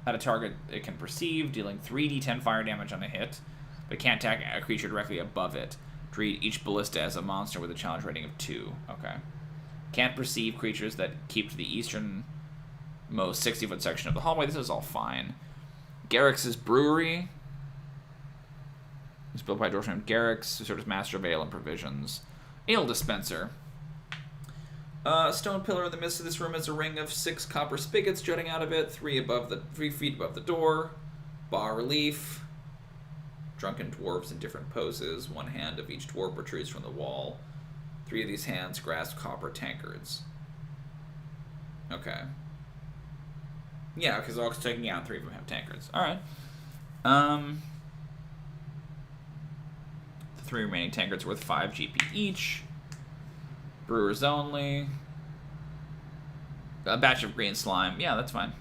S1: at a target it can perceive, dealing 3d10 fire damage on a hit. But it can't attack a creature directly above it. Treat each ballista as a monster with a challenge rating of 2. Okay. Can't perceive creatures that keep to the easternmost 60-foot section of the hallway. This is all fine. Garrix's Brewery. It's built by a dwarf named Garrix, who served as master of ale and provisions. Ale dispenser. A stone pillar in the midst of this room has a ring of 6 copper spigots jutting out of it, 3 feet above the door. Bas relief. Drunken dwarves in different poses. 1 hand of each dwarf protrudes from the wall. 3 of these hands grasp copper tankards. Okay. Yeah, because all taking out 3 of them have tankards. Alright. The 3 remaining tankards are worth 5 GP each. Brewers only. A batch of green slime. Yeah, that's fine.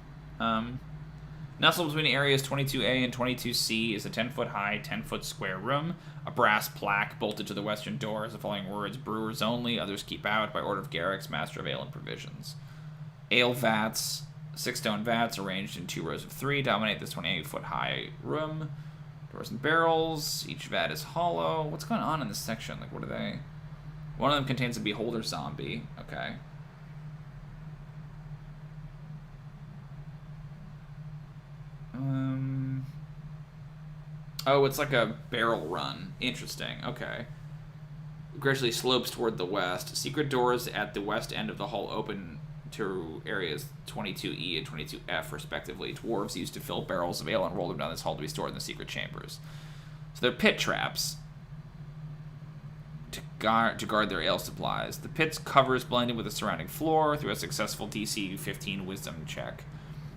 S1: Nestled between areas 22A and 22C is a 10-foot-high, 10-foot square room. A brass plaque bolted to the western door has the following words: Brewers only, others keep out, by order of Garrix, master of ale and provisions. Ale vats, 6 stone vats arranged in 2 rows of 3 dominate this 28-foot-high room. Doors and barrels, each vat is hollow. What's going on in this section? Like, what are they? One of them contains a beholder zombie. Okay. Oh, it's like a barrel run. Interesting. Okay. Gradually slopes toward the west. Secret doors at the west end of the hall open to areas 22E and 22F, respectively. Dwarves used to fill barrels of ale and roll them down this hall to be stored in the secret chambers. So they're pit traps to guard their ale supplies. The pit's cover is blended with the surrounding floor through a successful DC 15 wisdom check.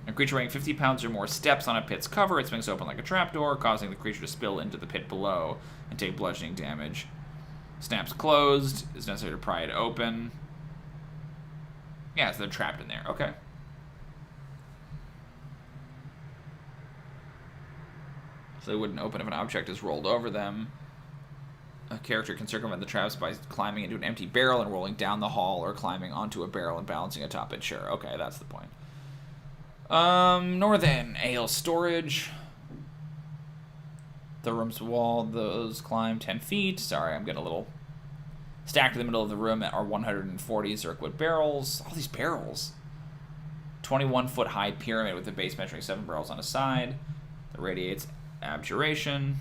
S1: A creature weighing 50 pounds or more steps on a pit's cover. It swings open like a trapdoor, causing the creature to spill into the pit below and take bludgeoning damage. Snaps closed. It's necessary to pry it open. Yeah, so they're trapped in there. Okay. So they wouldn't open if an object is rolled over them. A character can circumvent the traps by climbing into an empty barrel and rolling down the hall, or climbing onto a barrel and balancing atop it. Sure, okay, that's the point. Northern ale storage. The room's wall, those climb 10 feet. Sorry, I'm getting a little... Stacked in the middle of the room are 140 Zirkwood barrels. All these barrels. 21-foot high pyramid with a base measuring 7 barrels on a side. That radiates abjuration.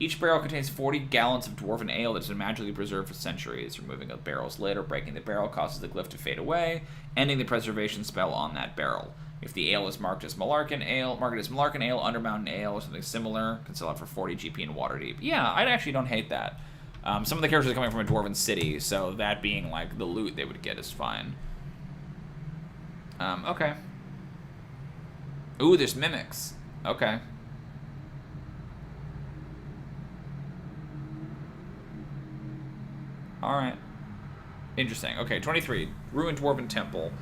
S1: Each barrel contains 40 gallons of dwarven ale that has been magically preserved for centuries. Removing a barrel's lid or breaking the barrel causes the glyph to fade away, ending the preservation spell on that barrel. If the ale is marked as Malarkin Ale, Undermountain Ale, or something similar, can sell out for 40 GP in Waterdeep. Yeah, I actually don't hate that. Some of the characters are coming from a dwarven city, so that being like the loot they would get is fine. Okay. Ooh, there's mimics. Okay. Alright. Interesting. Okay, 23. Ruined Dwarven Temple.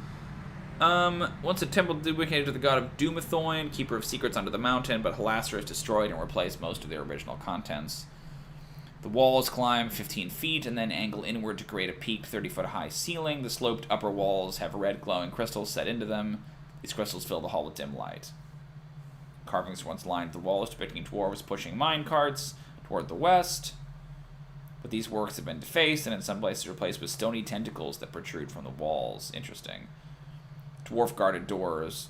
S1: Once the temple dedicated to the god of Doomathoin, keeper of secrets under the mountain, but Halastra is destroyed and replaced most of their original contents. The walls climb 15 feet and then angle inward to create a peaked 30-foot high ceiling. The sloped upper walls have red glowing crystals set into them. These crystals fill the hall with dim light. Carvings once lined the walls depicting dwarves pushing mine carts toward the west. But these works have been defaced and in some places replaced with stony tentacles that protrude from the walls. Interesting. Dwarf-guarded doors.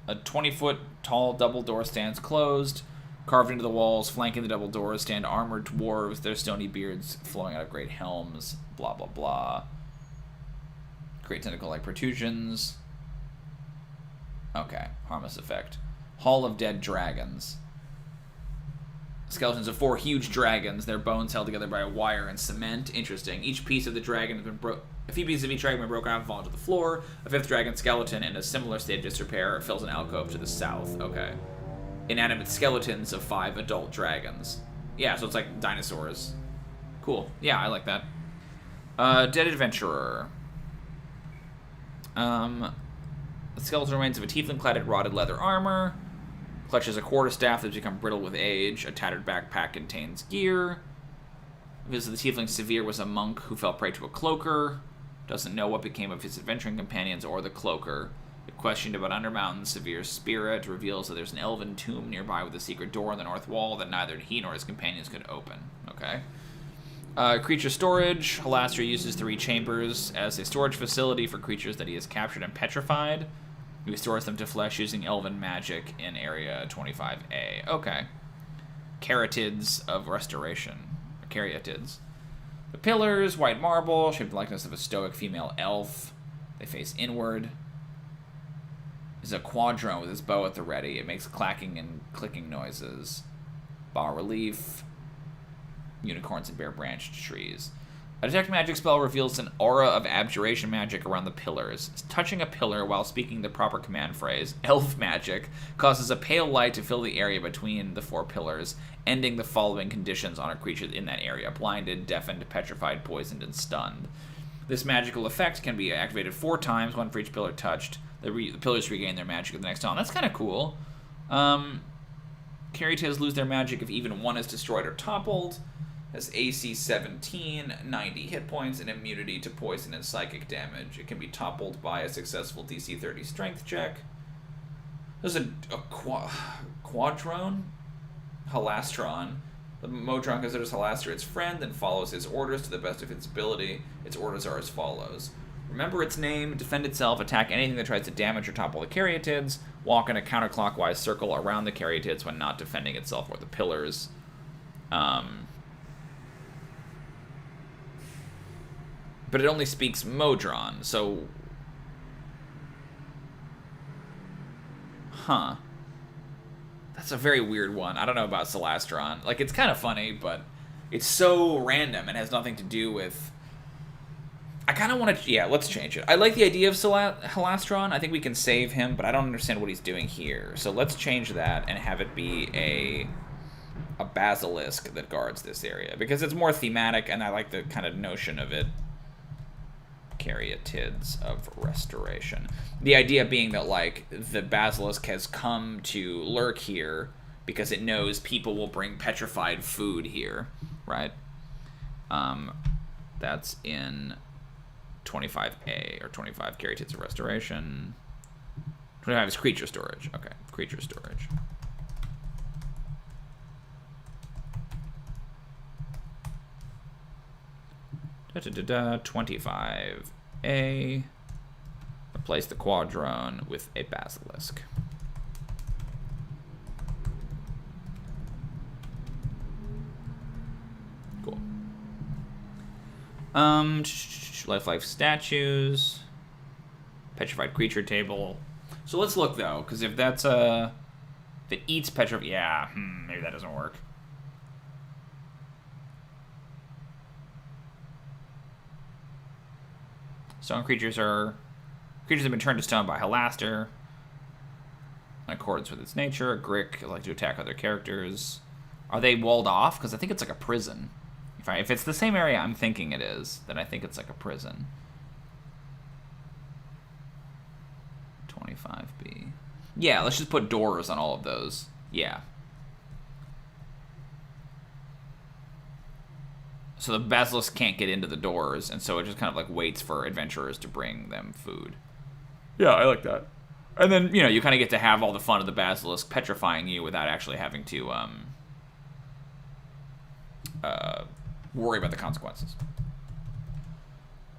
S1: A 20-foot tall double door stands closed. Carved into the walls, flanking the double doors, stand armored dwarves, their stony beards flowing out of great helms, blah, blah, blah. Great tentacle-like protrusions. Okay, harmless effect. Hall of Dead Dragons. Skeletons of 4 huge dragons, their bones held together by a wire and cement. Interesting. Each piece of the dragon has been a few pieces of each dragon have been broken off and fallen to the floor. A 5th dragon skeleton in a similar state of disrepair fills an alcove to the south. Okay. Inanimate skeletons of 5 adult dragons. Yeah, so it's like dinosaurs. Cool. Yeah, I like that. Dead Adventurer. The skeleton remains of a tiefling clad in rotted leather armor. Clutches a quarterstaff that's become brittle with age. A tattered backpack contains gear. Visit the tiefling Severe was a monk who fell prey to a cloaker. Doesn't know what became of his adventuring companions or the cloaker. Questioned about Undermountain, Severe's spirit reveals that there's an elven tomb nearby with a secret door in the north wall that neither he nor his companions could open. Okay. Creature storage. Halastra uses 3 chambers as a storage facility for creatures that he has captured and petrified. He restores them to flesh using elven magic in Area 25A. Okay. Caryatids of Restoration. Caryatids. The pillars, white marble, shaped the likeness of a stoic female elf. They face inward. Is a quadrone with his bow at the ready. It makes clacking and clicking noises. Bas relief. Unicorns and bare branched trees. A detect magic spell reveals an aura of abjuration magic around the pillars. Touching a pillar while speaking the proper command phrase, elf magic, causes a pale light to fill the area between the 4 pillars, ending the following conditions on a creature in that area: blinded, deafened, petrified, poisoned, and stunned. This magical effect can be activated 4 times, 1 for each pillar touched. The pillars regain their magic at the next turn. That's kind of cool. Caryatids lose their magic if even one is destroyed or toppled. Has AC 17, 90 hit points, and immunity to poison and psychic damage. It can be toppled by a successful DC 30 strength check. There's a quadrone? Halastron. The Modron considers Halastra its friend and follows his orders to the best of its ability. Its orders are as follows. Remember its name, defend itself, attack anything that tries to damage or topple the Caryatids, walk in a counterclockwise circle around the Caryatids when not defending itself or the pillars. But it only speaks Modron, so... Huh. That's a very weird one. I don't know about Celastron. Like, it's kind of funny, but it's so random and has nothing to do with... I kind of want to... Yeah, let's change it. I like the idea of Halastron. I think we can save him, but I don't understand what he's doing here. So let's change that and have it be a basilisk that guards this area, because it's more thematic, and I like the kind of notion of it. Caryatids of Restoration. The idea being that, like, the basilisk has come to lurk here because it knows people will bring petrified food here, right? That's in 25A, or 25 carry tits of restoration. 25 is creature storage. Okay, creature storage. Da-da-da-da, 25A. Replace the quadrone with a basilisk. Cool. Life statues. Petrified creature table. So let's look, though, because if that's if it eats petrified... Yeah, maybe that doesn't work. Stone creatures have been turned to stone by Halaster. In accordance with its nature, Grick like to attack other characters. Are they walled off? Because I think it's like a prison. If it's the same area I'm thinking it is, then I think it's like a prison. 25B. Yeah, let's just put doors on all of those. Yeah. So the basilisk can't get into the doors, and so it just kind of like waits for adventurers to bring them food. Yeah, I like that. And then, you know, you kind of get to have all the fun of the basilisk petrifying you without actually having to worry about the consequences.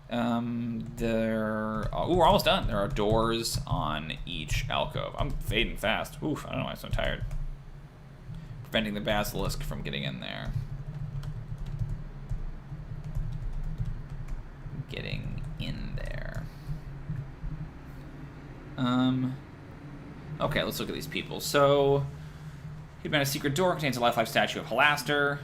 S1: We're almost done. There are doors on each alcove. I'm fading fast. Oof, I don't know why I'm so tired. Preventing the basilisk from getting in there. Getting in there. Okay, let's look at these people. So, Hidden a secret door contains a lifelike statue of Halaster.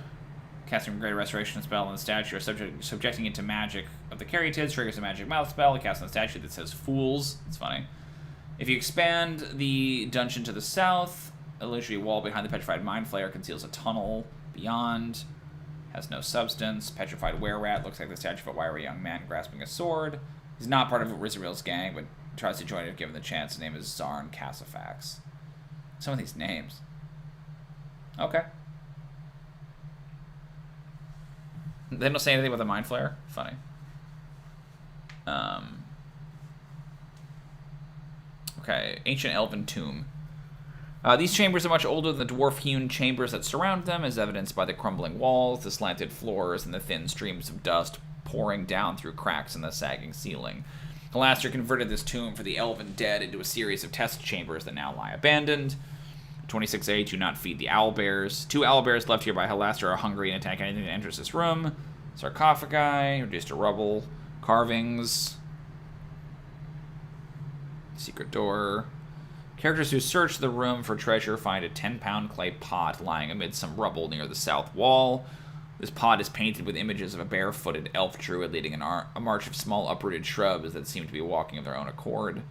S1: Casting a greater restoration spell on the statue or subjecting it to magic of the Caryatids triggers a magic mouth spell. Cast on the statue that says Fools. It's funny. If you expand the dungeon to the south, a illusory wall behind the petrified mind flayer conceals a tunnel beyond. Has no substance. Petrified were-rat looks like the statue of a wiry young man grasping a sword. He's not part of Rizarl's gang, but tries to join it if given the chance. His name is Zarn Cassifax. Some of these names. Okay. They don't say anything about the mind flayer? Funny. Okay, ancient elven tomb. These chambers are much older than the dwarf-hewn chambers that surround them, as evidenced by the crumbling walls, the slanted floors, and the thin streams of dust pouring down through cracks in the sagging ceiling. Halaster converted this tomb for the elven dead into a series of test chambers that now lie abandoned. 26A, do not feed the owlbears. 2 owlbears left here by Halaster are hungry and attack anything that enters this room. Sarcophagi, reduced to rubble. Carvings. Secret door. Characters who search the room for treasure find a 10-pound clay pot lying amid some rubble near the south wall. This pot is painted with images of a barefooted elf druid leading a march of small uprooted shrubs that seem to be walking of their own accord.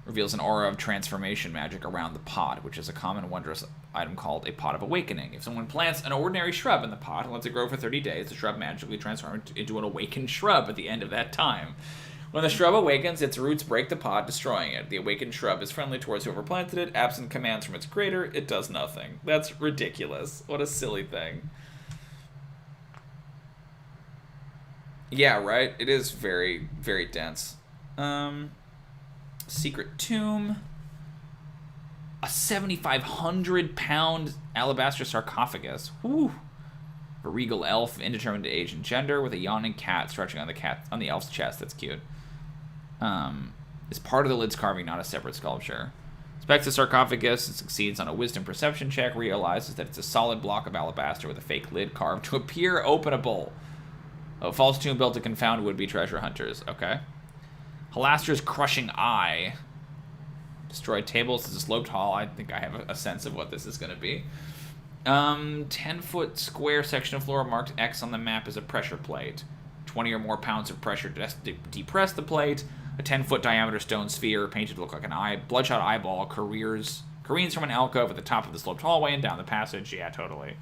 S1: Reveals an aura of transformation magic around the pot, which is a common wondrous item called a pot of awakening. If someone plants an ordinary shrub in the pot and lets it grow for 30 days, the shrub magically transforms into an awakened shrub at the end of that time. When the shrub awakens, its roots break the pot, destroying it. The awakened shrub is friendly towards whoever planted it. Absent commands from its creator, it does nothing. That's ridiculous. What a silly thing. Yeah, right? It is very, very dense. Secret tomb. A 7,500-pound alabaster sarcophagus. Whew. A regal elf, indeterminate age and gender, with a yawning cat stretching on the elf's chest. That's cute. Is part of the lid's carving, not a separate sculpture. Inspects the sarcophagus and succeeds on a wisdom perception check. Realizes that it's a solid block of alabaster with a fake lid carved to appear openable. A false tomb built to confound would-be treasure hunters. Okay. Halaster's crushing eye. Destroyed tables. It's a sloped hall. I think I have a sense of what this is going to be. 10-foot square section of floor marked X on the map is a pressure plate. 20 or more pounds of pressure to depress the plate. A 10-foot diameter stone sphere painted to look like an eye. Bloodshot eyeball careens from an alcove at the top of the sloped hallway and down the passage. Yeah, totally.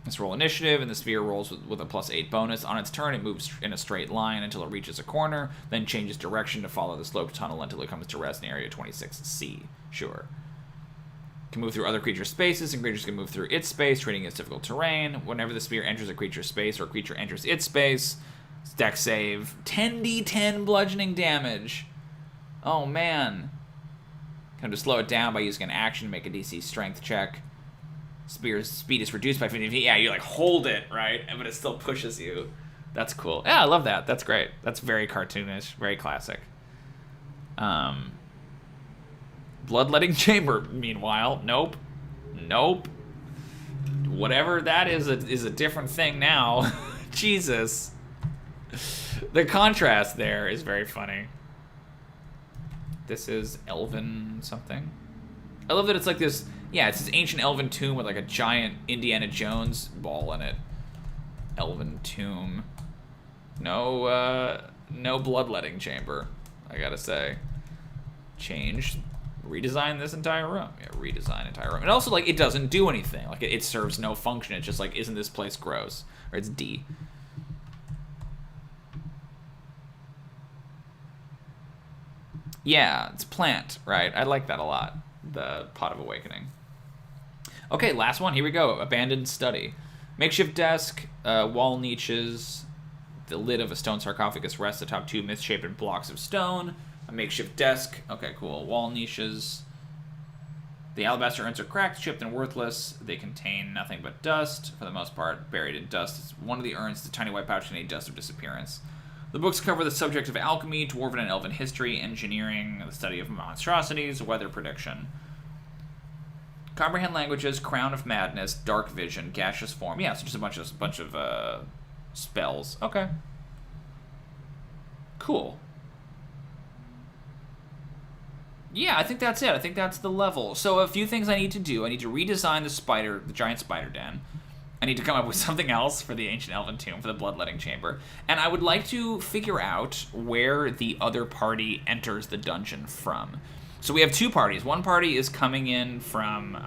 S1: Let's roll initiative, and the sphere rolls with a +8 bonus. On its turn, it moves in a straight line until it reaches a corner, then changes direction to follow the sloped tunnel until it comes to rest in area 26C. Sure. Can move through other creature spaces, and creatures can move through its space, treating it as difficult terrain. Whenever the sphere enters a creature's space or a creature enters its space, dex save, 10d10 bludgeoning damage. Oh, man. Kind of slow it down by using an action to make a DC strength check. Spear's speed is reduced by 50 feet. Yeah, you like hold it, right? But it still pushes you. That's cool. Yeah, I love that. That's great. That's very cartoonish, very classic. Bloodletting Chamber, meanwhile. Nope. Whatever that is a different thing now. Jesus. The contrast there is very funny. This is Elven something. I love that it's like this, yeah, it's this ancient Elven tomb with like a giant Indiana Jones ball in it. Elven tomb. No bloodletting chamber, I gotta say. Redesign this entire room. Yeah, redesign entire room. And also, like, it doesn't do anything. Like, it serves no function. It's just like, isn't this place gross? Or it's D. Yeah, it's plant, right? I like that a lot. The Pot of Awakening. Okay, last one. Here we go. Abandoned Study. Makeshift desk, wall niches. The lid of a stone sarcophagus rests atop 2 misshapen blocks of stone. A makeshift desk. Okay, cool. Wall niches. The alabaster urns are cracked, chipped, and worthless. They contain nothing but dust, for the most part, buried in dust. One of the urns, the tiny white pouch, contains dust of disappearance. The books cover the subject of alchemy, dwarven and elven history, engineering, the study of monstrosities, weather prediction. Comprehend languages, crown of madness, dark vision, gaseous form. Yeah, so just a bunch of spells. Okay. Cool. Yeah, I think that's it. I think that's the level. So a few things I need to do. I need to redesign the giant spider den. I need to come up with something else for the ancient elven tomb, for the bloodletting chamber. And I would like to figure out where the other party enters the dungeon from. So we have 2 parties. One party is coming in from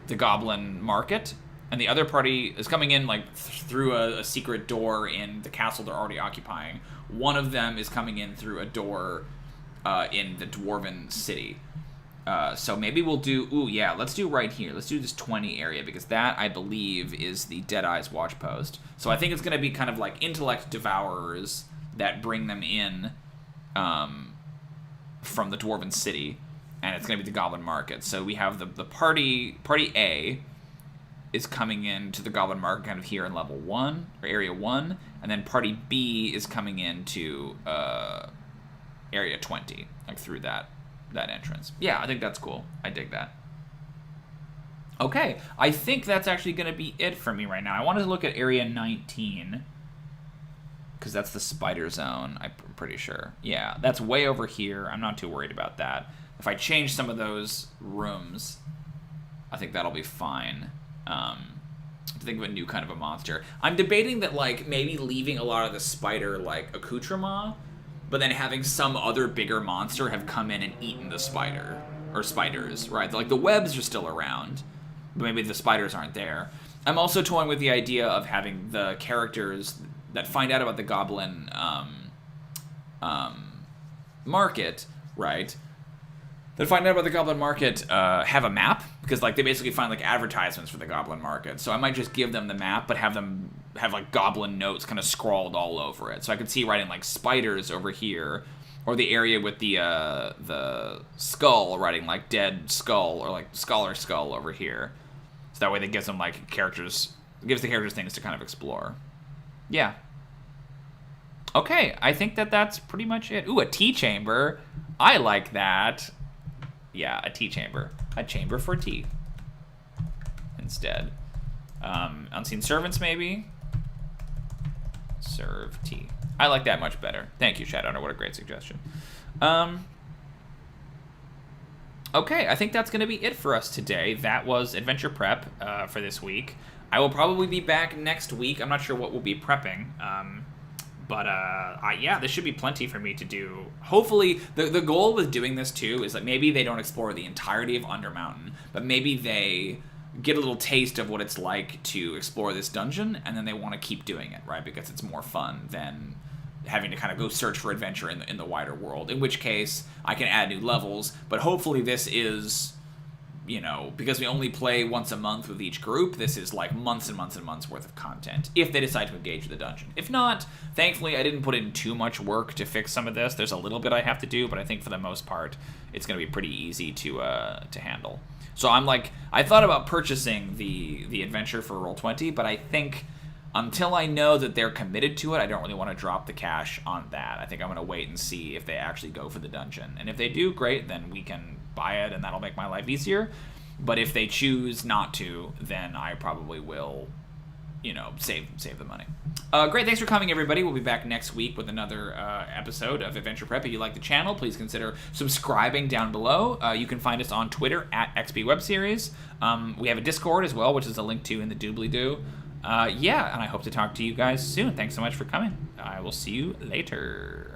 S1: the goblin market, and the other party is coming in like through a secret door in the castle they're already occupying. One of them is coming in through a door in the Dwarven city. So maybe we'll do... Ooh, yeah, let's do right here. Let's do this 20 area, because that, I believe, is the Deadeye's watch post. So I think it's going to be kind of like intellect devourers that bring them in from the Dwarven city, and it's going to be the Goblin Market. So we have the party A is coming into the Goblin Market kind of here in level 1, or area 1, and then party B is coming into area 20, like through that entrance. Yeah, I think that's cool. I dig that. Okay, I think that's actually going to be it for me right now. I wanted to look at area 19, because that's the spider zone, I'm pretty sure. Yeah, that's way over here. I'm not too worried about that. If I change some of those rooms, I think that'll be fine. To think of a new kind of a monster. I'm debating that, like, maybe leaving a lot of the spider, like, accoutrement, but then having some other bigger monster have come in and eaten the spider. Or spiders, right? Like, the webs are still around, but maybe the spiders aren't there. I'm also toying with the idea of having the characters that find out about the goblin market, right? That find out about the goblin market have a map, because, like, they basically find, like, advertisements for the goblin market. So I might just give them the map, but have them have, like, goblin notes kind of scrawled all over it. So I could see writing, like, spiders over here, or the area with the skull writing, like, dead skull, or, like, scholar skull over here. So that way that gives them, like, gives the characters things to kind of explore. Yeah. Okay, I think that's pretty much it. Ooh, a tea chamber. I like that. Yeah, a tea chamber. A chamber for tea. Instead. Unseen servants, maybe? Serve tea. I like that much better. Thank you, Shadowrunner. What a great suggestion. Okay, I think that's going to be it for us today. That was Adventure Prep for this week. I will probably be back next week. I'm not sure what we'll be prepping. But yeah, this should be plenty for me to do. Hopefully, the goal with doing this, too, is that maybe they don't explore the entirety of Undermountain, but maybe they get a little taste of what it's like to explore this dungeon, and then they want to keep doing it, right? Because it's more fun than having to kind of go search for adventure in the wider world. In which case, I can add new levels, but hopefully this is, you know, because we only play once a month with each group, this is like months and months and months worth of content, if they decide to engage with the dungeon. If not, thankfully I didn't put in too much work to fix some of this. There's a little bit I have to do, but I think for the most part, it's going to be pretty easy to handle. So I'm like, I thought about purchasing the adventure for Roll20, but I think until I know that they're committed to it, I don't really want to drop the cash on that. I think I'm going to wait and see if they actually go for the dungeon. And if they do, great, then we can buy it, and that'll make my life easier. But if they choose not to, then I probably will, you know, save the money. Great, thanks for coming, everybody. We'll be back next week with another episode of Adventure Prep. If you like the channel, please consider subscribing down below. You can find us on Twitter at XBWebSeries. We have a Discord as well, which is a link to in the doobly-doo. Yeah, and I hope to talk to you guys soon. Thanks so much for coming. I will see you later.